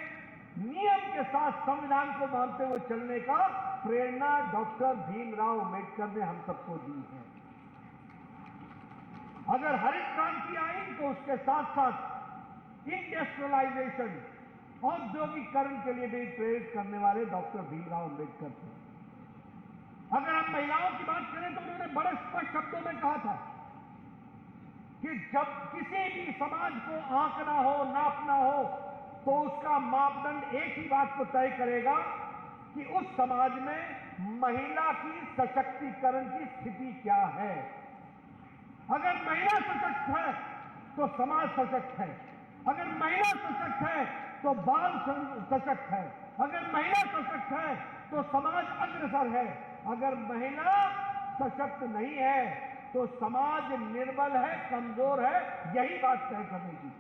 नियम के साथ संविधान को मानते हुए चलने का प्रेरणा डॉक्टर भीमराव अंबेडकर ने हम सबको दी है। अगर हरित क्रांति आई तो उसके साथ साथ इंडस्ट्रियलाइजेशन, औद्योगिकरण के लिए भी प्रेरित करने वाले डॉक्टर भीमराव अंबेडकर थे। अगर हम महिलाओं की बात करें तो उन्होंने बड़े स्पष्ट शब्दों में कहा था कि जब किसी भी समाज को आंकना हो, नापना हो, तो उसका मापदंड एक ही बात को तय करेगा कि उस समाज में महिला की सशक्तिकरण की स्थिति क्या है। अगर महिला सशक्त है तो समाज सशक्त है, अगर महिला सशक्त है तो बाल सशक्त है, अगर महिला सशक्त है तो समाज अग्रसर है, अगर महिला सशक्त नहीं है तो समाज निर्बल है, कमजोर है। यही बात तय करने की।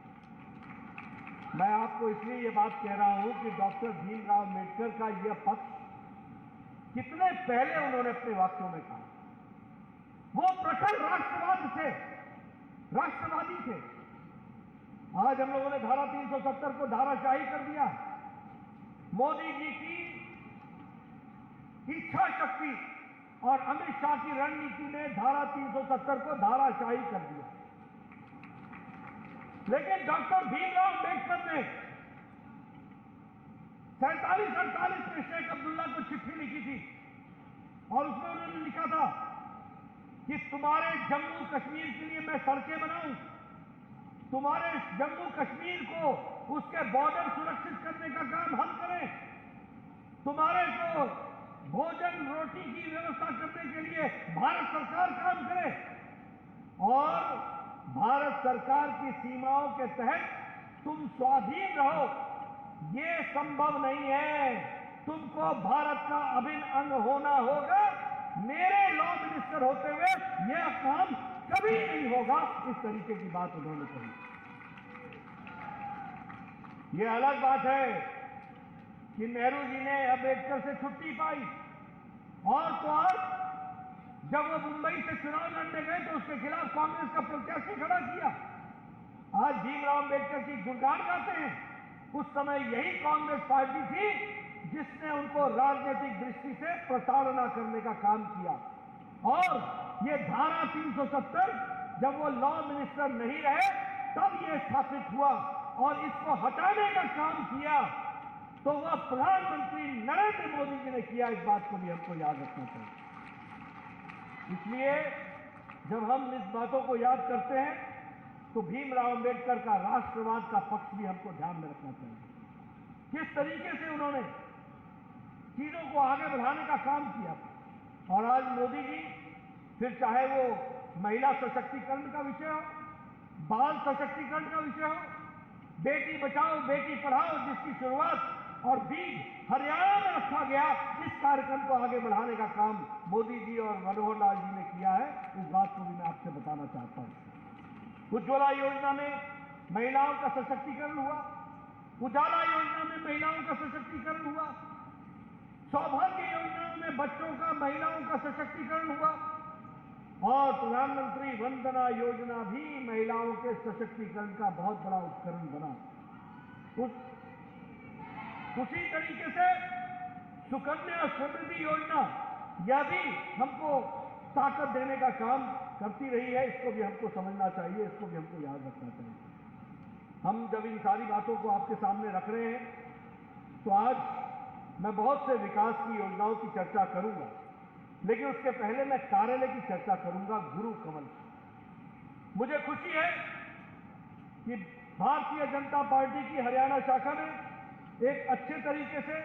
मैं आपको इसलिए ये बात कह रहा हूं कि डॉक्टर भीमराव अंबेडकर का यह पक्ष कितने पहले उन्होंने अपने वाक्यों में कहा। वो प्रखर राष्ट्रवाद थे, राष्ट्रवादी थे। आज हम लोगों ने धारा 370 को धाराशाही कर दिया। मोदी जी की इच्छा शक्ति और अमित शाह की रणनीति ने धारा 370 को धाराशाही कर दिया। लेकिन डॉक्टर भीमराव अंबेडकर ने 47-48 में शेख अब्दुल्ला को चिट्ठी लिखी थी, और उसमें उन्होंने लिखा था कि तुम्हारे जम्मू कश्मीर के लिए मैं सड़कें बनाऊं, तुम्हारे जम्मू कश्मीर को उसके बॉर्डर सुरक्षित करने का काम हम करें, तुम्हारे को भोजन रोटी की व्यवस्था करने के लिए भारत सरकार काम करे, और भारत सरकार की सीमाओं के तहत तुम स्वाधीन रहो। ये संभव नहीं है। तुमको भारत का अभिन्न अंग होना होगा। मेरे लॉ मिनिस्टर होते हुए यह काम कभी नहीं होगा। इस तरीके की बात उन्होंने कही। यह अलग बात है कि नेहरू जी ने अम्बेडकर से छुट्टी पाई, और तो और जब वो मुंबई से चुनाव लड़ने गए तो उसके खिलाफ कांग्रेस का प्रत्याशी खड़ा किया। आज भीमराव अम्बेडकर की गुणगान गाते हैं। उस समय यही कांग्रेस पार्टी थी जिसने उनको राजनीतिक दृष्टि से प्रताड़ना करने का काम किया। और ये धारा 370 जब वो लॉ मिनिस्टर नहीं रहे तब ये स्थापित हुआ, और इसको हटाने का काम किया तो वह प्रधानमंत्री नरेंद्र मोदी जी ने किया। इस बात को भी हमको याद रखना चाहिए। इसलिए जब हम इस बातों को याद करते हैं तो भीमराव अम्बेडकर का राष्ट्रवाद का पक्ष भी हमको ध्यान में रखना चाहिए। किस तरीके से उन्होंने चीजों को आगे बढ़ाने का काम किया। और आज मोदी जी, फिर चाहे वो महिला सशक्तिकरण का विषय हो, बाल सशक्तिकरण का विषय हो, बेटी बचाओ बेटी पढ़ाओ जिसकी शुरुआत और बीज हरियाणा में रखा गया, इस कार्यक्रम को आगे बढ़ाने का काम मोदी जी और मनोहर लाल जी ने किया है। इस बात को भी मैं आपसे बताना चाहता हूं। उज्ज्वला योजना में महिलाओं का सशक्तिकरण हुआ, उजाला योजना में महिलाओं का सशक्तिकरण हुआ, सौभाग्य योजनाओं में बच्चों का महिलाओं का सशक्तिकरण हुआ, और प्रधानमंत्री वंदना योजना भी महिलाओं के सशक्तिकरण का बहुत बड़ा उपकरण बना। उसी तरीके से सुकन्या समृद्धि योजना, यह भी हमको ताकत देने का काम करती रही है। इसको भी हमको समझना चाहिए, इसको भी हमको याद रखना चाहिए। हम जब इन सारी बातों को आपके सामने रख रहे हैं तो आज मैं बहुत से विकास की योजनाओं की चर्चा करूंगा, लेकिन उसके पहले मैं कार्यालय की चर्चा करूंगा, गुरु कमल। मुझे खुशी है कि भारतीय जनता पार्टी की हरियाणा शाखा ने एक अच्छे तरीके से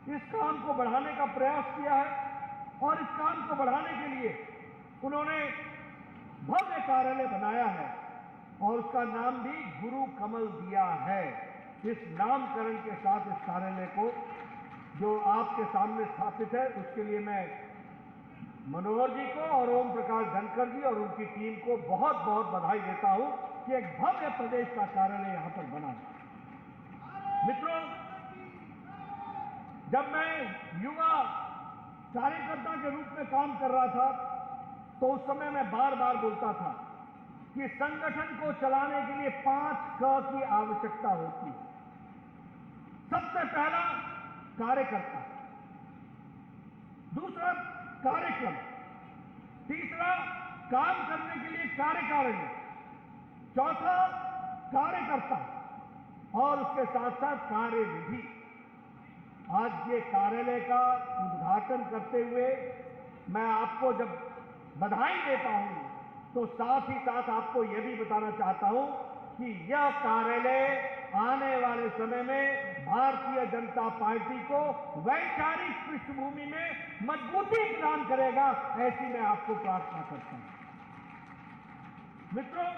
इस काम को बढ़ाने का प्रयास किया है, और इस काम को बढ़ाने के लिए उन्होंने भव्य कार्यालय बनाया है और उसका नाम भी गुरु कमल दिया है। इस नामकरण के साथ इस कार्यालय को जो आपके सामने स्थापित है, उसके लिए मैं मनोहर जी को और ओम प्रकाश धनखड़ जी और उनकी टीम को बहुत बहुत बधाई देता हूं कि एक भव्य प्रदेश का कार्यालय यहां पर बना है। मित्रों, जब मैं युवा कार्यकर्ता के रूप में काम कर रहा था तो उस समय मैं बार बार बोलता था कि संगठन को चलाने के लिए 5 क की आवश्यकता होती है। सबसे पहला कार्यकर्ता, दूसरा कार्यक्रम, तीसरा काम करने के लिए कार्यकारिणी, चौथा कार्यकर्ता, और उसके साथ साथ कार्यविधि। आज ये कार्यालय का उद्घाटन करते हुए मैं आपको जब बधाई देता हूं तो साथ ही साथ आपको यह भी बताना चाहता हूं कि यह कार्यालय आने वाले समय में भारतीय जनता पार्टी को वैचारिक पृष्ठभूमि में मजबूती प्रदान करेगा, ऐसी मैं आपको प्रार्थना करता हूं। मित्रों,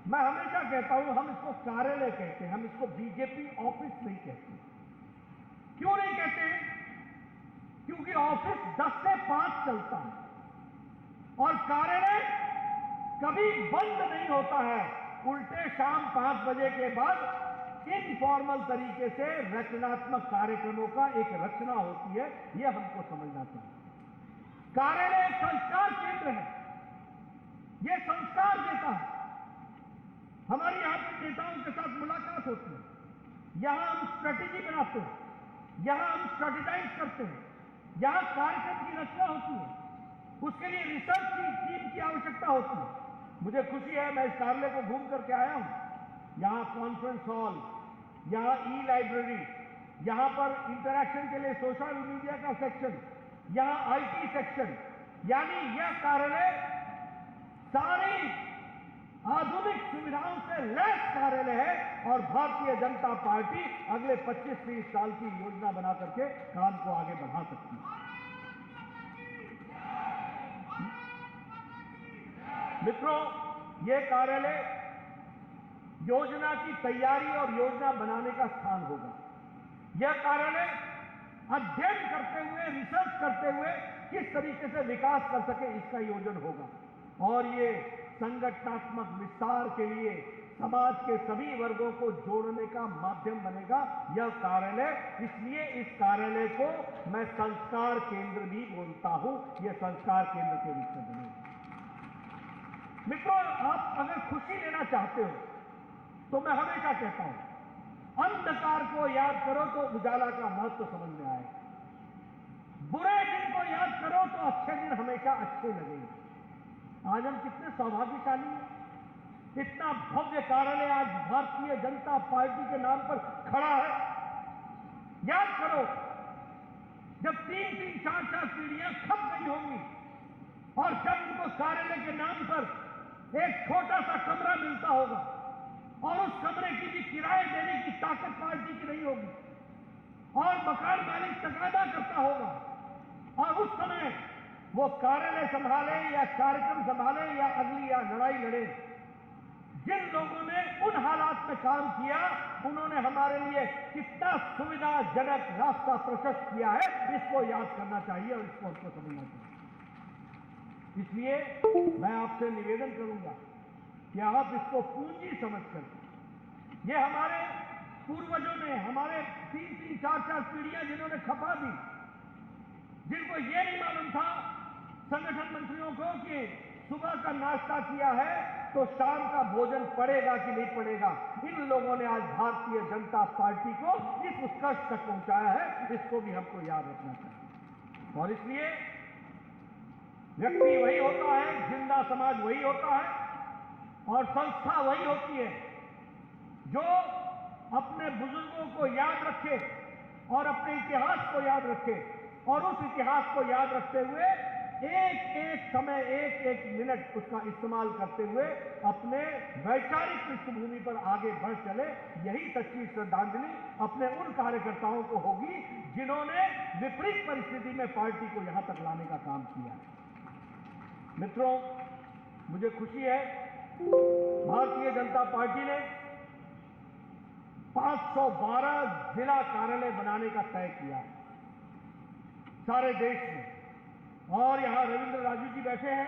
मैं हमेशा कहता हूं हम इसको कार्यालय कहते हैं, हम इसको बीजेपी ऑफिस नहीं कहते। क्यों नहीं कहते हैं? क्योंकि ऑफिस 10 से 5 चलता है और कार्यालय कभी बंद नहीं होता है। उल्टे शाम 5 बजे के बाद इनफॉर्मल तरीके से रचनात्मक कार्यक्रमों का एक रचना होती है, यह हमको समझना चाहिए। कार्यालय एक संस्कार केंद्र है, यह संस्कार देता है। हमारी यहां पर नेताओं के साथ मुलाकात होती है, यहां हम स्ट्रेटेजी बनाते हैं, यहां हम स्ट्रेटेजाइज करते हैं, यहां कार्यक्रम की रचना होती है, उसके लिए रिसर्च की टीम की आवश्यकता होती है। मुझे खुशी है, मैं इस कार्यालय को घूम करके आया हूं। यहां कॉन्फ्रेंस हॉल, यहां ई लाइब्रेरी, यहां पर इंटरैक्शन के लिए सोशल मीडिया का सेक्शन, यहां आईटी सेक्शन, यानी यह कार्यालय सारी आधुनिक सुविधाओं से लैस कार्यालय है और भारतीय जनता पार्टी अगले 25-30 साल की योजना बना करके काम को आगे बढ़ा सकती है। मित्रों, यह कार्यालय योजना की तैयारी और योजना बनाने का स्थान होगा। यह कार्यालय अध्ययन करते हुए, रिसर्च करते हुए किस तरीके से विकास कर सके, इसका योजन होगा। और ये संगठनात्मक विस्तार के लिए समाज के सभी वर्गों को जोड़ने का माध्यम बनेगा यह कार्यालय। इसलिए इस कार्यालय को मैं संस्कार केंद्र भी बोलता हूं। यह संस्कार केंद्र के रूप में बनेगा। मित्रों, आप अगर खुशी लेना चाहते हो तो मैं हमेशा कहता हूं, अंधकार को याद करो तो उजाला का महत्व समझ में आएगा। बुरे दिन को याद करो तो अच्छे दिन हमेशा अच्छे लगेंगे। आज हम कितने सौभाग्यशाली हैं। इतना भव्य कार्यालय आज भारतीय जनता पार्टी के नाम पर खड़ा है। याद करो, जब 3-3, 4-4 पीढ़ियां खप गई होंगी और जब उनको कार्यालय के नाम पर एक छोटा सा कमरा मिलता होगा और उस कमरे की भी किराए देने की ताकत पार्टी की नहीं होगी और मकान मालिक तकादा करता होगा, और उस समय वो कार्यालय संभाले या कार्यक्रम संभाले या अगली या लड़ाई लड़े, जिन लोगों ने उन हालात में काम किया, उन्होंने हमारे लिए कितना सुविधाजनक रास्ता प्रशस्त किया है, इसको याद करना चाहिए और इसको हमको समझना चाहिए। इसलिए मैं आपसे निवेदन करूंगा कि आप इसको पूंजी समझकर, ये हमारे पूर्वजों ने, हमारे 3-3, 4-4 पीढ़ियां जिन्होंने खपा दी, जिनको ये नहीं मालूम था संगठन मंत्रियों को कि सुबह का नाश्ता किया है तो शाम का भोजन पड़ेगा कि नहीं पड़ेगा, इन लोगों ने आज भारतीय जनता पार्टी को इस उत्कर्ष तक पहुंचाया है। इसको भी हमको याद रखना चाहिए। और इसलिए व्यक्ति वही होता है, जिंदा समाज वही होता है और संस्था वही होती है जो अपने बुजुर्गों को याद रखे और अपने इतिहास को याद रखे और उस इतिहास को याद रखते हुए एक एक समय, एक एक मिनट उसका इस्तेमाल करते हुए अपने वैचारिक पृष्ठभूमि पर आगे बढ़ चले। यही सच्ची श्रद्धांजलि अपने उन कार्यकर्ताओं को होगी जिन्होंने विपरीत परिस्थिति में पार्टी को यहां तक लाने का काम किया है। मित्रों, मुझे खुशी है भारतीय जनता पार्टी ने 512 जिला कार्यालय बनाने का तय किया है सारे देश में। और यहां रविंद्र राजू जी बैठे हैं,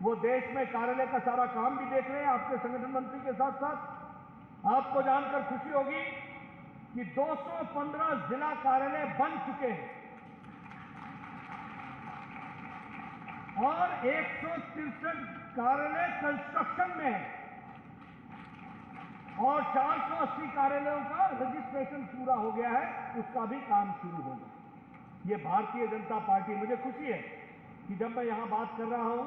वो देश में कार्यालय का सारा काम भी देख रहे हैं आपके संगठन मंत्री के साथ साथ। आपको जानकर खुशी होगी कि 215 जिला कार्यालय बन चुके हैं और 163 कार्यालय कंस्ट्रक्शन में है और 480 कार्यालयों का रजिस्ट्रेशन पूरा हो गया है, उसका भी काम शुरू होगा। ये भारतीय जनता पार्टी, मुझे खुशी है कि जब मैं यहां बात कर रहा हूं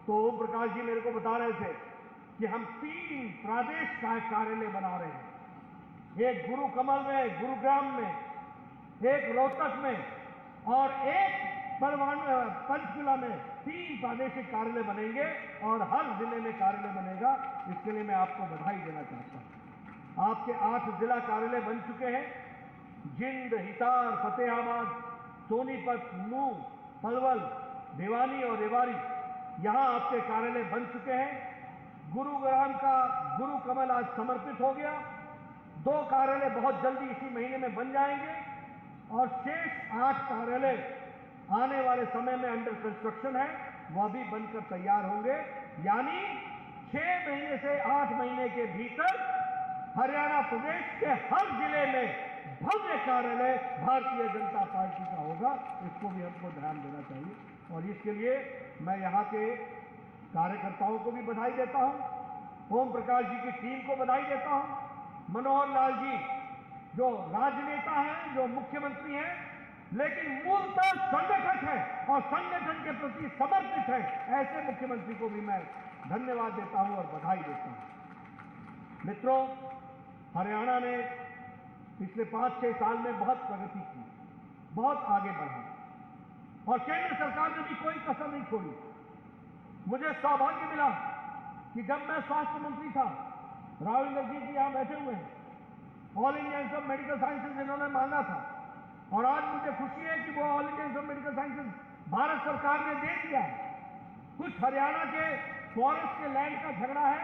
तो ओम प्रकाश जी मेरे को बता रहे थे कि हम 3 प्रादेश कार्यालय बना रहे हैं, एक गुरु कमल में, गुरुग्राम में, एक रोहतक में और एक पंचकुला में। 3 प्रादेशिक कार्यालय बनेंगे और हर जिले में कार्यालय बनेगा। इसके लिए मैं आपको बधाई देना चाहता हूं। आपके 8 जिला कार्यालय बन चुके हैं, जिंद, हिसार, फतेहाबाद, सोनीपत, नूह, पलवल, भिवानी और रेवाड़ी, यहां आपके कार्यालय बन चुके हैं। गुरुग्राम का गुरु कमल आज समर्पित हो गया। 2 कार्यालय बहुत जल्दी इसी महीने में बन जाएंगे और शेष 8 कार्यालय आने वाले समय में अंडर कंस्ट्रक्शन है, वह भी बनकर तैयार होंगे। यानी 6 महीने से 8 महीने के भीतर हरियाणा प्रदेश के हर जिले में भव्य कार्यालय भारतीय जनता पार्टी का होगा। इसको भी हमको ध्यान देना चाहिए और इसके लिए मैं यहाँ के कार्यकर्ताओं को भी बधाई देता हूँ, ओम प्रकाश जी की टीम को बधाई देता हूँ, मनोहर लाल जी जो राजनेता हैं, जो मुख्यमंत्री हैं, लेकिन मूलतः संगठक है और संगठन के प्रति समर्पित है, ऐसे मुख्यमंत्री को भी मैं धन्यवाद देता हूं और बधाई देता हूं। मित्रों, हरियाणा ने पिछले 5-6 साल में बहुत प्रगति की, बहुत आगे बढ़ा और केंद्र सरकार ने भी कोई कसर नहीं छोड़ी। मुझे सौभाग्य मिला कि जब मैं स्वास्थ्य मंत्री था, राविंदर जी यहां बैठे हुए हैं, all India Institute of Medical sciences इन्होंने मांगा था और आज मुझे खुशी है कि वो all India Institute of Medical sciences Bharat सरकार ने दे दिया है। कुछ हरियाणा के फॉरेस्ट के लैंड का झगड़ा है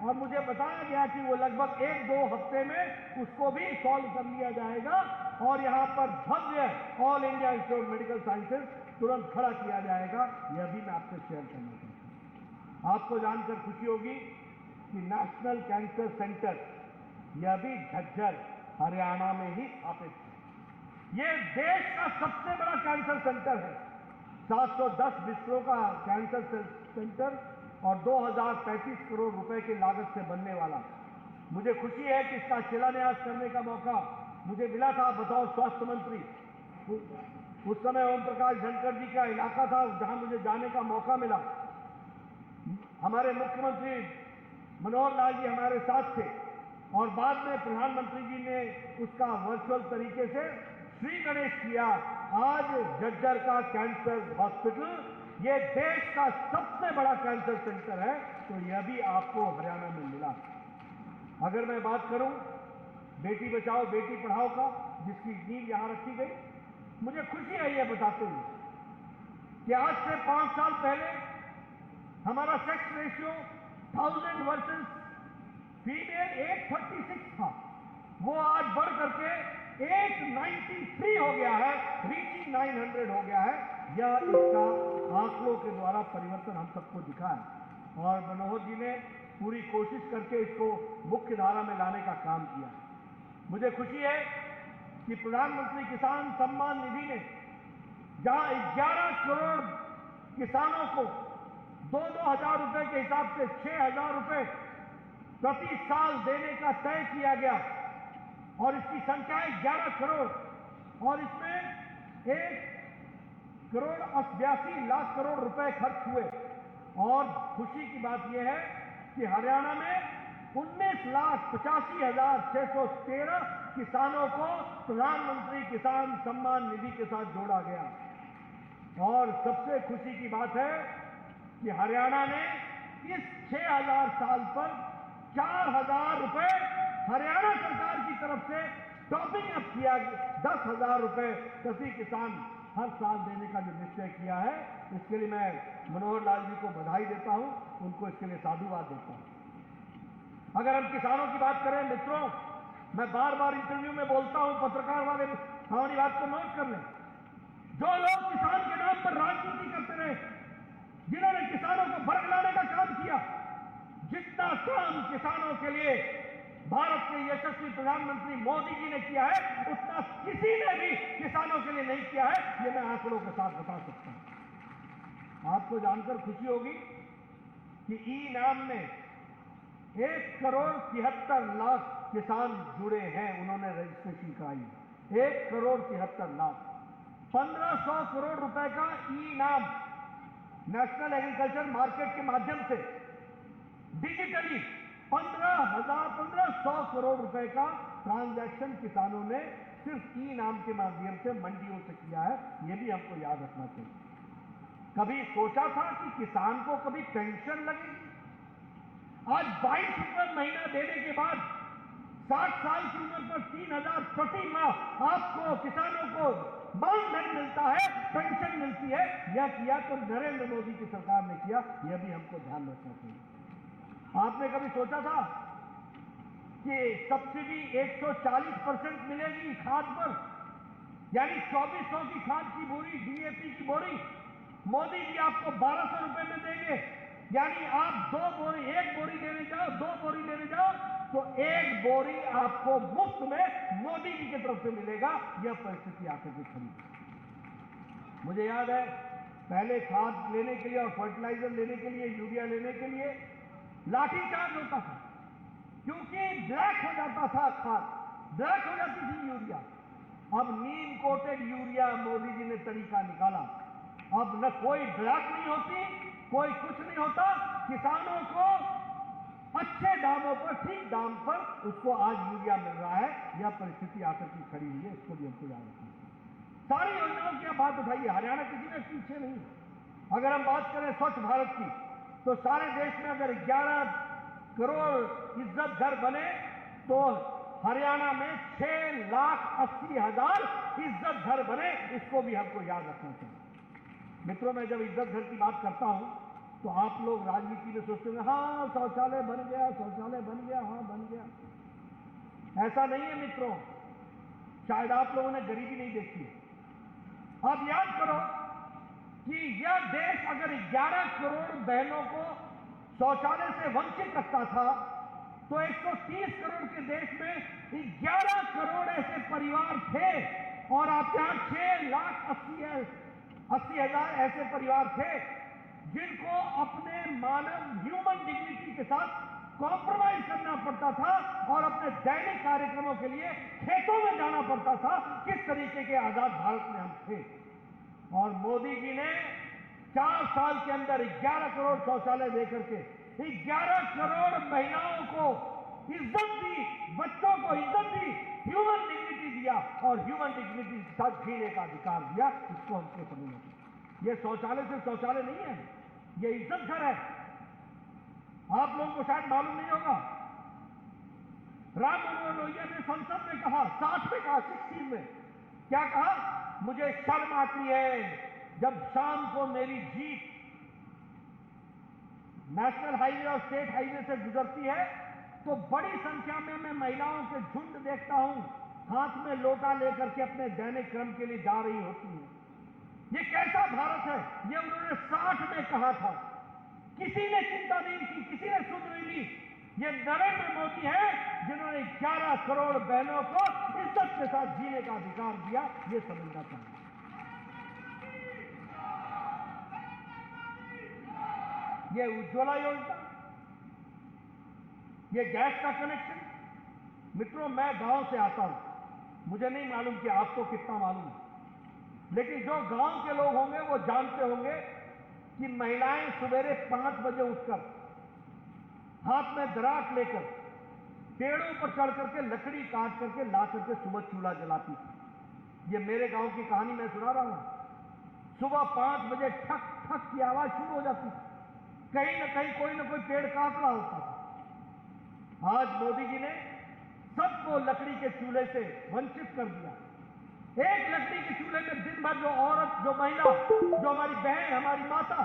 और मुझे बताया गया कि वो लगभग 1-2 हफ्ते में उसको भी सॉल्व कर लिया जाएगा और यहाँ पर भव्य All India Institute of Medical Sciences तुरंत खड़ा किया जाएगा। यह भी मैं आपसे शेयर करना चाहता हूँ। आपको जानकर खुशी होगी कि नेशनल कैंसर सेंटर यह भी झज्जर हरियाणा में ही स्थापित है। ये देश का सबसे बड़ा कैंसर सेंटर है। 710 बिस्तरों का कैंसर सेंटर और 2035 करोड़ रुपए की लागत से बनने वाला। मुझे खुशी है कि इसका शिलान्यास करने का मौका मुझे मिला था बतौर स्वास्थ्य मंत्री। उस समय ओम प्रकाश धनखड़ जी का इलाका था जहां मुझे जाने का मौका मिला। हमारे मुख्यमंत्री मनोहर लाल जी हमारे साथ थे और बाद में प्रधानमंत्री जी ने उसका वर्चुअल तरीके से श्री गणेश किया। आज झज्जर का कैंसर हॉस्पिटल ये देश का सबसे बड़ा कैंसर सेंटर है, तो यह भी आपको हरियाणा में मिला। अगर मैं बात करूं बेटी बचाओ बेटी पढ़ाओ का, जिसकी नींव यहां रखी गई, मुझे खुशी है यह बताते हुए कि आज से 5 साल पहले हमारा सेक्स रेशियो 1000 वर्सेस फीमेल 836 था। वो आज बढ़ करके 893 हो गया है, रीचिंग 900 हो गया है। यह इसका आंकड़ों के द्वारा परिवर्तन हम सबको दिखा है और मनोहर जी ने पूरी कोशिश करके इसको मुख्य धारा में लाने का काम किया। मुझे खुशी है कि प्रधानमंत्री किसान सम्मान निधि ने जहां 11 करोड़ किसानों को 2-2 हजार रुपए के हिसाब से 6,000 रुपए प्रति साल देने का तय किया गया और इसकी संख्या है 11 करोड़ और इसमें 1,82,00,000 करोड़ रुपए खर्च हुए। और खुशी की बात यह है कि हरियाणा में 19,85,613 किसानों को प्रधानमंत्री किसान सम्मान निधि के साथ जोड़ा गया। और सबसे खुशी की बात है कि हरियाणा ने इस 6,000 साल पर 4,000 रुपए हरियाणा सरकार की तरफ से टॉपिंग अप किया। 10,000 रुपए प्रति किसान हर साल देने का जो निश्चय किया है, इसके लिए मैं मनोहर लाल जी को बधाई देता हूं, उनको इसके लिए साधुवाद देता हूं। अगर हम किसानों की बात करें मित्रों, मैं बार बार इंटरव्यू में बोलता हूं, पत्रकार वाले हमारी बात को नोट कर लें। जो लोग किसान के नाम पर राजनीति करते रहे, जिन्होंने किसानों को बरगलाने का काम किया, जितना काम किसानों के लिए भारत के यशस्वी प्रधानमंत्री मोदी जी ने किया है, उतना किसी ने भी किसानों के लिए नहीं किया है। ये मैं आंकड़ों के साथ बता सकता हूं। आपको जानकर खुशी होगी कि ई नाम में 1,73,00,000 किसान जुड़े हैं, उन्होंने रजिस्ट्रेशन कराई। 1,73,00,000 1,500 करोड़ रुपए का ई नाम नेशनल एग्रीकल्चर मार्केट के माध्यम से डिजिटली 1,500 करोड़ रुपए का ट्रांजैक्शन किसानों ने सिर्फ ई नाम के माध्यम से मंडियों से किया है। यह भी हमको याद रखना चाहिए। कभी सोचा था कि किसान को कभी पेंशन लगेगी? आज 22 रुपए महीना देने के बाद 60 साल की उम्र पर 3,000 प्रति माह आपको किसानों को मानधन मिलता है, पेंशन मिलती है। यह किया तो नरेंद्र मोदी की सरकार ने किया, यह भी हमको ध्यान रखना चाहिए। आपने कभी सोचा था कि सब्सिडी 140% मिलेगी खाद पर, यानी 2,400 की खाद की बोरी, डीएपी की बोरी मोदी जी आपको 1,200 रुपए में देंगे। यानी आप 2 बोरी, 1 बोरी देने जाओ, 2 बोरी देने जाओ तो 1 बोरी आपको मुफ्त में मोदी जी की तरफ से मिलेगा। यह परिस्थिति आकर के खड़ी। मुझे याद है पहले खाद लेने के लिए और फर्टिलाइजर लेने के लिए, यूरिया लेने के लिए लाठीचार्ज होता था, क्योंकि ब्लैक हो जाता था खाद, ब्लैक हो जाती थी यूरिया। अब नीम कोटेड यूरिया मोदी जी ने तरीका निकाला। अब न कोई ब्लैक नहीं होती, कोई कुछ नहीं होता, किसानों को अच्छे दामों पर, ठीक दाम पर उसको आज यूरिया मिल रहा है। यह परिस्थिति आकर की खड़ी हुई है, इसको भी हमको याद रखना है। सारी योजनाओं की आप बात उठाइए, हरियाणा किसी में पीछे नहीं। अगर हम बात करें स्वच्छ भारत की, तो सारे देश में अगर 11 करोड़ इज्जत घर बने तो हरियाणा में 6,80,000 इज्जत घर बने। इसको भी हमको याद रखना चाहिए। मित्रों, मैं जब इज्जत घर की बात करता हूं तो आप लोग राजनीति में सोचते हैं हाँ शौचालय बन गया, शौचालय बन गया, हाँ बन गया। ऐसा नहीं है मित्रों, शायद आप लोगों ने गरीबी नहीं देखी है। आप याद करो कि यह देश अगर 11 करोड़ बहनों को शौचालय से वंचित रखता था तो 130 करोड़ के देश में 11 करोड़ ऐसे परिवार थे और आप यहाँ 6,80,000 ऐसे परिवार थे जिनको अपने मानव ह्यूमन डिग्निटी के साथ कॉम्प्रोमाइज करना पड़ता था और अपने दैनिक कार्यक्रमों के लिए खेतों में जाना पड़ता था। किस तरीके के आजाद भारत में हम थे। और मोदी जी ने 4 साल के अंदर 11 करोड़ शौचालय देकर के 11 करोड़ महिलाओं को इज्जत दी, बच्चों को इज्जत दी, ह्यूमन डिग्निटी दिया और ह्यूमन डिग्निटी के साथ जीने का अधिकार दिया। इसको हमको समझना चाहिए। यह शौचालय सिर्फ शौचालय नहीं है, यह इज्जत घर है। आप लोगों को शायद मालूम नहीं होगा, राम मनोहर लोहिया ने संसद में कहा, 60 में कहा, 60 में क्या कहा, मुझे शर्म आती है जब शाम को मेरी जीप नेशनल हाईवे और स्टेट हाईवे से गुजरती है तो बड़ी संख्या में मैं महिलाओं के झुंड देखता हूं, हाथ में लोटा लेकर के अपने दैनिक क्रम के लिए जा रही होती है। ये कैसा भारत है? ये उन्होंने 60 में कहा था। किसी ने चिंता नहीं की, किसी ने सुन नहीं ली। ये नरेंद्र मोदी है जिन्होंने 11 करोड़ बहनों को इज्जत के साथ जीने का अधिकार दिया। ये समझना चाहिए। ये उज्ज्वला योजना, ये गैस का कनेक्शन। मित्रों, मैं गांव से आता हूं, मुझे नहीं मालूम कि आपको कितना मालूम है, लेकिन जो गांव के लोग होंगे वो जानते होंगे कि महिलाएं सवेरे 5 बजे उठकर हाथ में दरात लेकर पेड़ों पर चढ़ करके लकड़ी काट करके ला करके सुबह चूल्हा जलाती थी। ये मेरे गांव की कहानी मैं सुना रहा हूं। सुबह 5 बजे ठक ठक की आवाज शुरू हो जाती थी, कहीं ना कहीं कोई ना कोई पेड़ काट रहा होता था। आज मोदी जी ने सबको लकड़ी के चूल्हे से वंचित कर दिया। एक लकड़ी के चूल्हे में दिन भर जो औरत, जो महिला, जो हमारी बहन, हमारी माता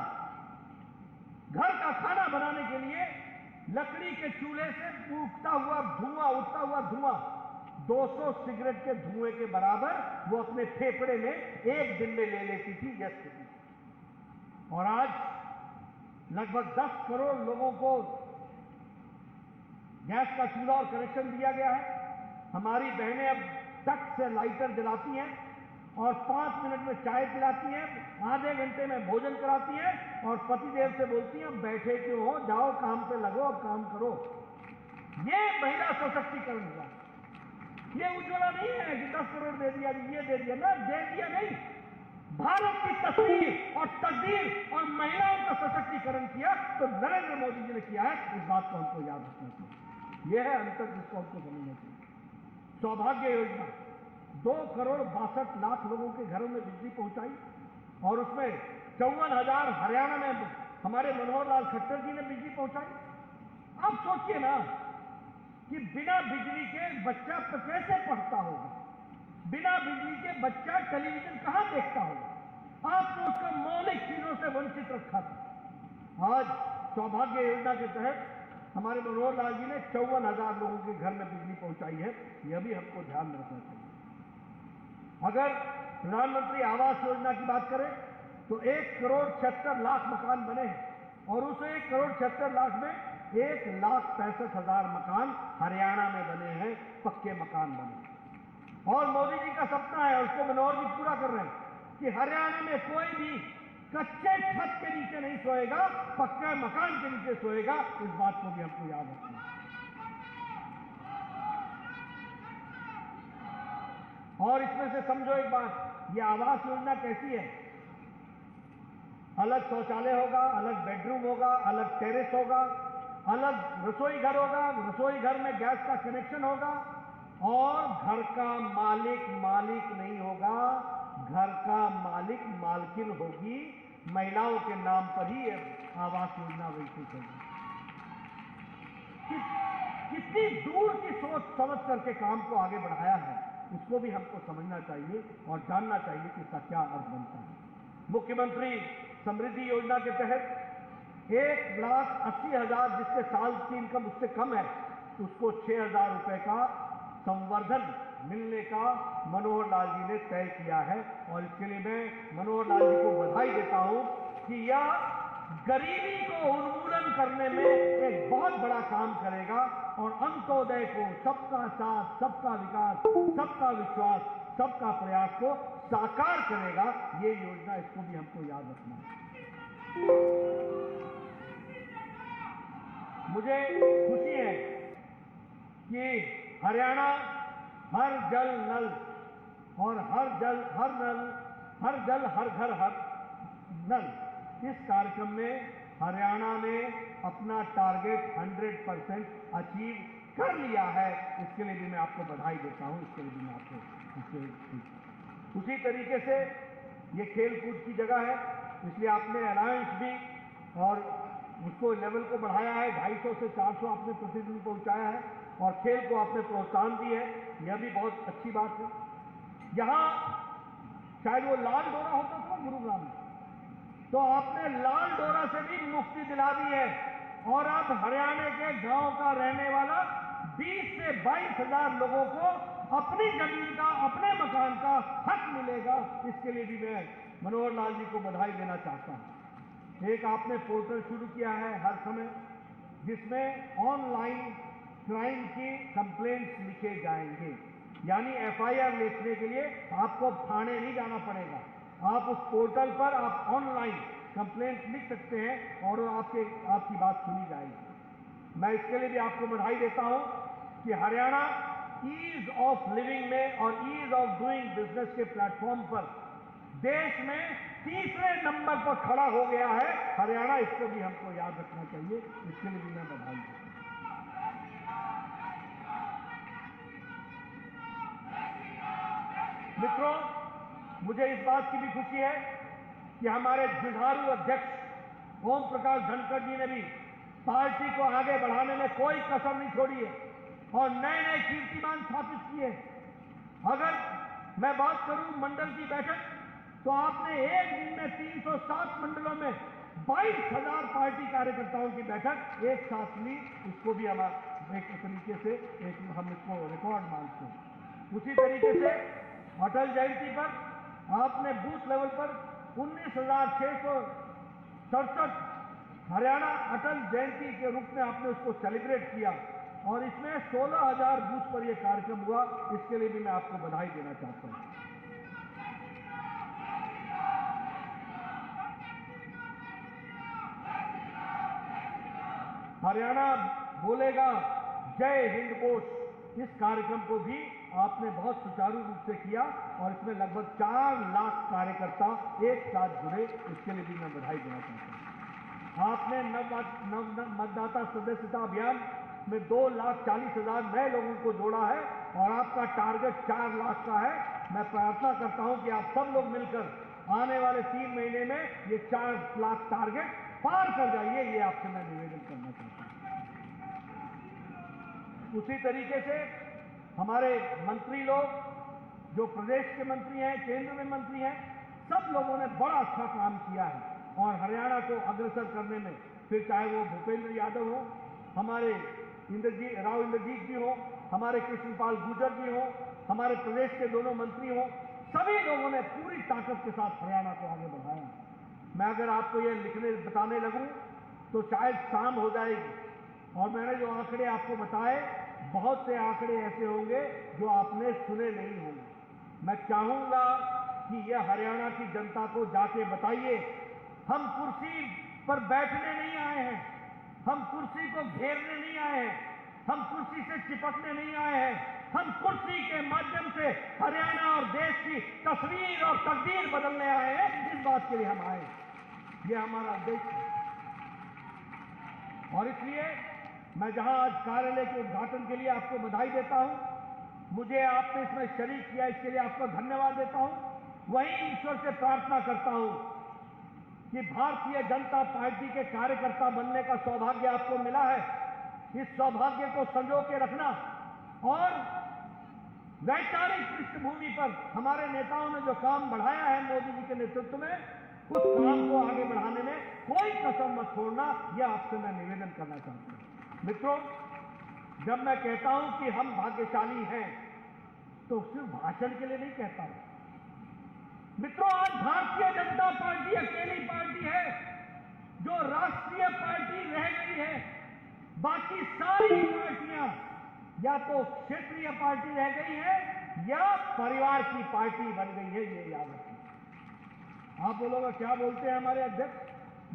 घर का खाना बनाने के लिए लकड़ी के चूल्हे से उठता हुआ धुआं 200 सिगरेट के धुएं के बराबर वो अपने फेफड़े में एक दिन में ले लेती थी। यह स्थिति। और आज लगभग 10 करोड़ लोगों को गैस का चूल्हा और कनेक्शन दिया गया है। हमारी बहनें अब टक से लाइटर जलाती हैं और 5 मिनट में चाय पिलाती हैं, आधे घंटे में भोजन कराती हैं और पतिदेव से बोलती हैं बैठे क्यों हो, जाओ काम पे लगो, अब काम करो। ये महिला सशक्तिकरण हुआ। ये उज्ज्वला नहीं है कि 10 करोड़ दे दिया, ये दे दिया ना, दे दिया नहीं। भारत की तस्वीर और तकदीर और महिलाओं का सशक्तिकरण किया तो नरेंद्र मोदी जी ने किया है। इस बात को हमको याद रखना चाहिए। यह है अंतर जिसको हमको समझना चाहिए। सौभाग्य योजना 2 करोड़ 62 लाख लोगों के घरों में बिजली पहुंचाई और उसमें 54,000 हरियाणा में हमारे मनोहर लाल खट्टर जी ने बिजली पहुंचाई। आप सोचिए ना कि बिना बिजली के बच्चा कैसे पढ़ता होगा, बिना बिजली के बच्चा टेलीविजन कहां देखता होगा। आपने उसको मौलिक चीजों से वंचित रखा था। आज सौभाग्य योजना के तहत हमारे मनोहर लाल जी ने 54,000 लोगों के घर में बिजली पहुंचाई है। यह भी हमको ध्यान में रखना चाहिए। अगर प्रधानमंत्री आवास योजना की बात करें तो 1 करोड़ 76 लाख मकान बने हैं और उस 1 करोड़ 76 लाख में 1,65,000 मकान हरियाणा में बने हैं, पक्के मकान बने। और मोदी जी का सपना है, उसको मनोहर जी पूरा कर रहे हैं कि हरियाणा में कोई भी कच्चे छत के नीचे नहीं सोएगा, पक्के मकान के नीचे सोएगा। इस बात को भी हमको याद रखना है। और इसमें से समझो एक बात, ये आवास योजना कैसी है? अलग शौचालय होगा, अलग बेडरूम होगा, अलग टेरेस होगा, अलग रसोई घर होगा, रसोई घर में गैस का कनेक्शन होगा और घर का मालिक नहीं होगा, घर का मालिक मालकिन होगी। महिलाओं के नाम पर ही ये आवास योजना वैसे चलेगी। कितनी दूर की सोच समझ करके काम को आगे बढ़ाया है, इसको भी हमको समझना चाहिए और जानना चाहिए कि इसका क्या अर्थ बनता है। मुख्यमंत्री समृद्धि योजना के तहत 1,80,000 जिसके साल की इनकम उससे कम है, उसको 6,000 रुपए का संवर्धन मिलने का मनोहर लाल जी ने तय किया है। और इसके लिए मैं मनोहर लाल जी को बधाई देता हूं कि यह गरीबी को उन्मूलन करने में एक बहुत बड़ा काम करेगा और अंत्योदय को, सबका साथ, सबका विकास, सबका विश्वास, सबका प्रयास को साकार करेगा। ये योजना, इसको भी हमको याद रखना है। मुझे खुशी है कि हरियाणा हर जल नल और हर जल हर घर हर नल, इस कार्यक्रम में हरियाणा ने अपना टारगेट 100% अचीव कर लिया है। इसके लिए भी मैं आपको बधाई देता हूं। इसके लिए भी मैं आपको उसी तरीके से ये खेल कूद की जगह है, इसलिए आपने अलायंस भी और उसको लेवल को बढ़ाया है, 250 से 400 आपने प्रतिदिन पहुंचाया है और खेल को आपने प्रोत्साहन दी है। यह भी बहुत अच्छी बात है। यहाँ शायद वो लाल डोरा होता था गुरुग्राम में, तो आपने लाल डोरा से भी मुक्ति दिला दी है और अब हरियाणा के गांव का रहने वाला 20 से 22,000 लोगों को अपनी जमीन का, अपने मकान का हक मिलेगा। इसके लिए भी मैं मनोहर लाल जी को बधाई देना चाहता हूं। एक आपने पोर्टल शुरू किया है हर समय, जिसमें ऑनलाइन क्राइम की कंप्लेंट्स लिखे जाएंगे, यानी FIR लिखने के लिए आपको थाने नहीं जाना पड़ेगा। आप उस पोर्टल पर आप ऑनलाइन कंप्लेंट लिख सकते हैं और आपकी बात सुनी जाएगी। मैं इसके लिए भी आपको बधाई देता हूं कि हरियाणा ईज ऑफ लिविंग में और ईज ऑफ डूइंग बिजनेस के प्लेटफॉर्म पर देश में तीसरे नंबर पर खड़ा हो गया है हरियाणा। इसको भी हमको याद रखना चाहिए। इसके लिए भी मैं बधाई देता हूं। मित्रों, मुझे इस बात की भी खुशी है कि हमारे जुझारू अध्यक्ष ओम प्रकाश धनखड़ जी ने भी पार्टी को आगे बढ़ाने में कोई कसर नहीं छोड़ी है और नए नए कीर्तिमान स्थापित किए। अगर मैं बात करूं मंडल की बैठक, तो आपने एक दिन में 307 मंडलों में 22,000 पार्टी कार्यकर्ताओं की बैठक एक साथ ली। इसको भी हम एक तरीके से हम इसको रिकॉर्ड मानते हैं। उसी तरीके से अटल जयंती पर आपने बूथ लेवल पर 19,667 हरियाणा अटल जयंती के रूप में आपने उसको सेलिब्रेट किया और इसमें 16,000 बूथ पर यह कार्यक्रम हुआ। इसके लिए भी मैं आपको बधाई देना चाहता हूं। हरियाणा बोलेगा जय हिंद घोष, इस कार्यक्रम को भी आपने बहुत सुचारू रूप से किया और इसमें लगभग 4 लाख कार्यकर्ता एक साथ जुड़े। इसके लिए भी मैं बधाई देना चाहता हूं। आपने नव मतदाता सदस्यता अभियान में 2,40,000 नए लोगों को जोड़ा है और आपका टारगेट 4 लाख का है। मैं प्रार्थना करता हूं कि आप सब लोग मिलकर आने वाले 3 महीने में ये 4 लाख टारगेट पार कर जाइए। ये आपसे मैं निवेदन करना चाहता हूं। उसी तरीके से हमारे मंत्री लोग, जो प्रदेश के मंत्री हैं, केंद्र में मंत्री हैं, सब लोगों ने बड़ा अच्छा काम किया है और हरियाणा को अग्रसर करने में, फिर चाहे वो भूपेंद्र यादव हो, हमारे राव इंद्रजीत जी हो, हमारे कृष्णपाल गुर्जर जी हो, हमारे प्रदेश के दोनों मंत्री हो, सभी लोगों ने पूरी ताकत के साथ हरियाणा को आगे बढ़ाया। मैं अगर आपको ये बताने लगूं तो शायद शाम हो जाएगी और मैंने जो आंकड़े आपको बताए, बहुत से आंकड़े ऐसे होंगे जो आपने सुने नहीं होंगे। मैं चाहूंगा कि यह हरियाणा की जनता को जाके बताइए, हम कुर्सी पर बैठने नहीं आए हैं, हम कुर्सी को घेरने नहीं आए हैं, हम कुर्सी से चिपकने नहीं आए हैं, हम कुर्सी के माध्यम से हरियाणा और देश की तस्वीर और तकदीर बदलने आए हैं। इस बात के लिए हम आए, यह हमारा उद्देश्य है। और इसलिए मैं जहां आज कार्यालय के उद्घाटन के लिए आपको बधाई देता हूं, मुझे आपने इसमें शरीक किया, इसके लिए आपको धन्यवाद देता हूं। वहीं ईश्वर से प्रार्थना करता हूं कि भारतीय जनता पार्टी के कार्यकर्ता बनने का सौभाग्य आपको मिला है। इस सौभाग्य को संजो के रखना और वैचारिक पृष्ठभूमि पर हमारे नेताओं ने जो काम बढ़ाया है मोदी जी के नेतृत्व में, उस काम को आगे बढ़ाने में कोई कसर मत छोड़ना, यह आपसे मैं निवेदन करना चाहता हूं। मित्रों, जब मैं कहता हूं कि हम भाग्यशाली हैं तो सिर्फ भाषण के लिए नहीं कहता हूं। मित्रों, आज भारतीय जनता पार्टी अकेली पार्टी है जो राष्ट्रीय पार्टी रह गई है। बाकी सारी पार्टियां या तो क्षेत्रीय पार्टी रह गई है या परिवार की पार्टी बन गई है, ये याद रखिए। आप बोलोगे क्या बोलते हैं हमारे अध्यक्ष?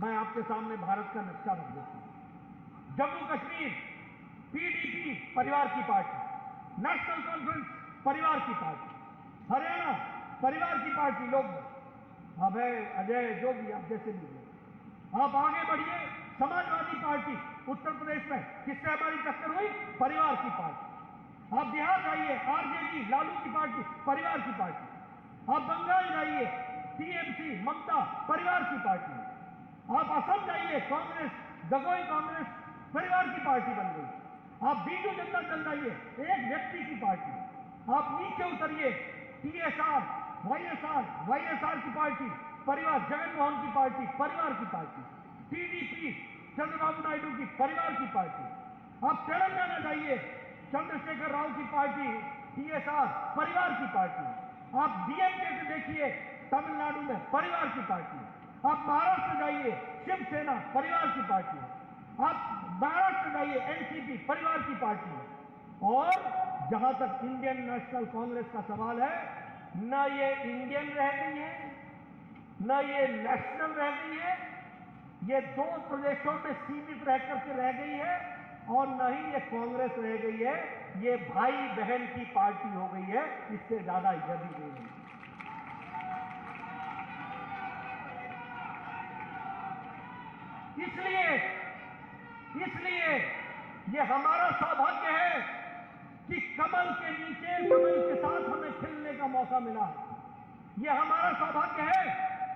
मैं आपके सामने भारत का नक्शा रख देता हूं। जम्मू कश्मीर पीडीपी परिवार की पार्टी, नेशनल कॉन्फ्रेंस परिवार की पार्टी, हरियाणा परिवार की पार्टी, लोग अभय अजय जोगी आप जैसे भी लोग। आप आगे बढ़िए, समाजवादी पार्टी उत्तर प्रदेश में किससे हमारी टक्कर हुई? परिवार की पार्टी। आप बिहार जाइए, आरजेडी लालू की पार्टी परिवार की पार्टी। आप बंगाल जाइए, टीएमसी ममता परिवार की पार्टी। आप असम जाइए, कांग्रेस गगोई कांग्रेस परिवार की पार्टी बन गई। आप बीजू जनता दल जाइए, एक व्यक्ति की पार्टी। आप नीचे उतरिए, टीएसआर वाईएसआर की पार्टी परिवार, जगनमोहन की पार्टी परिवार की पार्टी, टीडीपी चंद्रबाबू नायडू की परिवार की पार्टी। आप तेलंगाना जाइए, चंद्रशेखर राव की पार्टी टीएसआर परिवार की पार्टी। आप डीएमके से देखिए, तमिलनाडु में परिवार की पार्टी। आप महाराष्ट्र जाइए, शिवसेना परिवार की पार्टी। आप महाराष्ट्र जाइए, एनसीपी परिवार की पार्टी। और जहां तक इंडियन नेशनल कांग्रेस का सवाल है, न ये इंडियन रह गई है, न ये नेशनल रह गई है, ये दो प्रदेशों में सीमित रह करके रह गई है, और न ही ये कांग्रेस रह गई है, ये भाई बहन की पार्टी हो गई है। इससे ज्यादा यदि नहीं। इसलिए ये हमारा सौभाग्य है कि कमल के नीचे कमल के साथ हमें खिलने का मौका मिला है। ये हमारा सौभाग्य है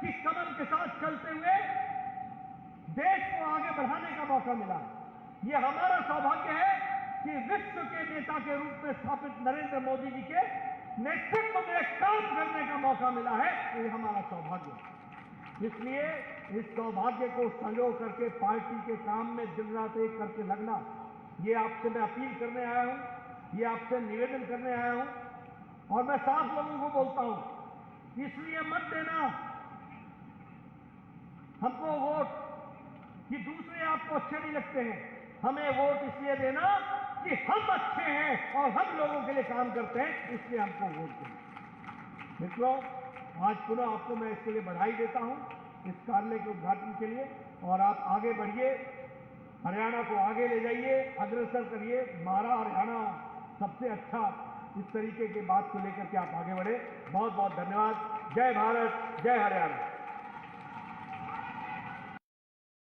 कि कमल के साथ चलते हुए देश को आगे बढ़ाने का मौका मिला है। ये हमारा सौभाग्य है कि विश्व के नेता के रूप में स्थापित नरेंद्र मोदी जी के नेतृत्व में काम करने का मौका मिला है। ये हमारा सौभाग्य है। इसलिए इस सौभाग्य को संजो करके पार्टी के काम में दिन रात एक करके लगना, ये आपसे मैं अपील करने आया हूं, ये आपसे निवेदन करने आया हूं। और मैं साफ लोगों को बोलता हूं, इसलिए मत देना हमको वोट कि दूसरे आपको अच्छे नहीं लगते हैं। हमें वोट इसलिए देना कि हम अच्छे हैं और हम लोगों के लिए काम करते हैं, इसलिए हमको वोट देना। मित्रों, आज पुनः आपको मैं इसके लिए बधाई देता हूं, इस कार्यालय के उद्घाटन के लिए। और आप आगे बढ़िए, हरियाणा को आगे ले जाइए, अग्रसर करिए। हमारा हरियाणा सबसे अच्छा, इस तरीके की बात को लेकर के आप आगे बढ़े। बहुत बहुत धन्यवाद। जय भारत, जय हरियाणा।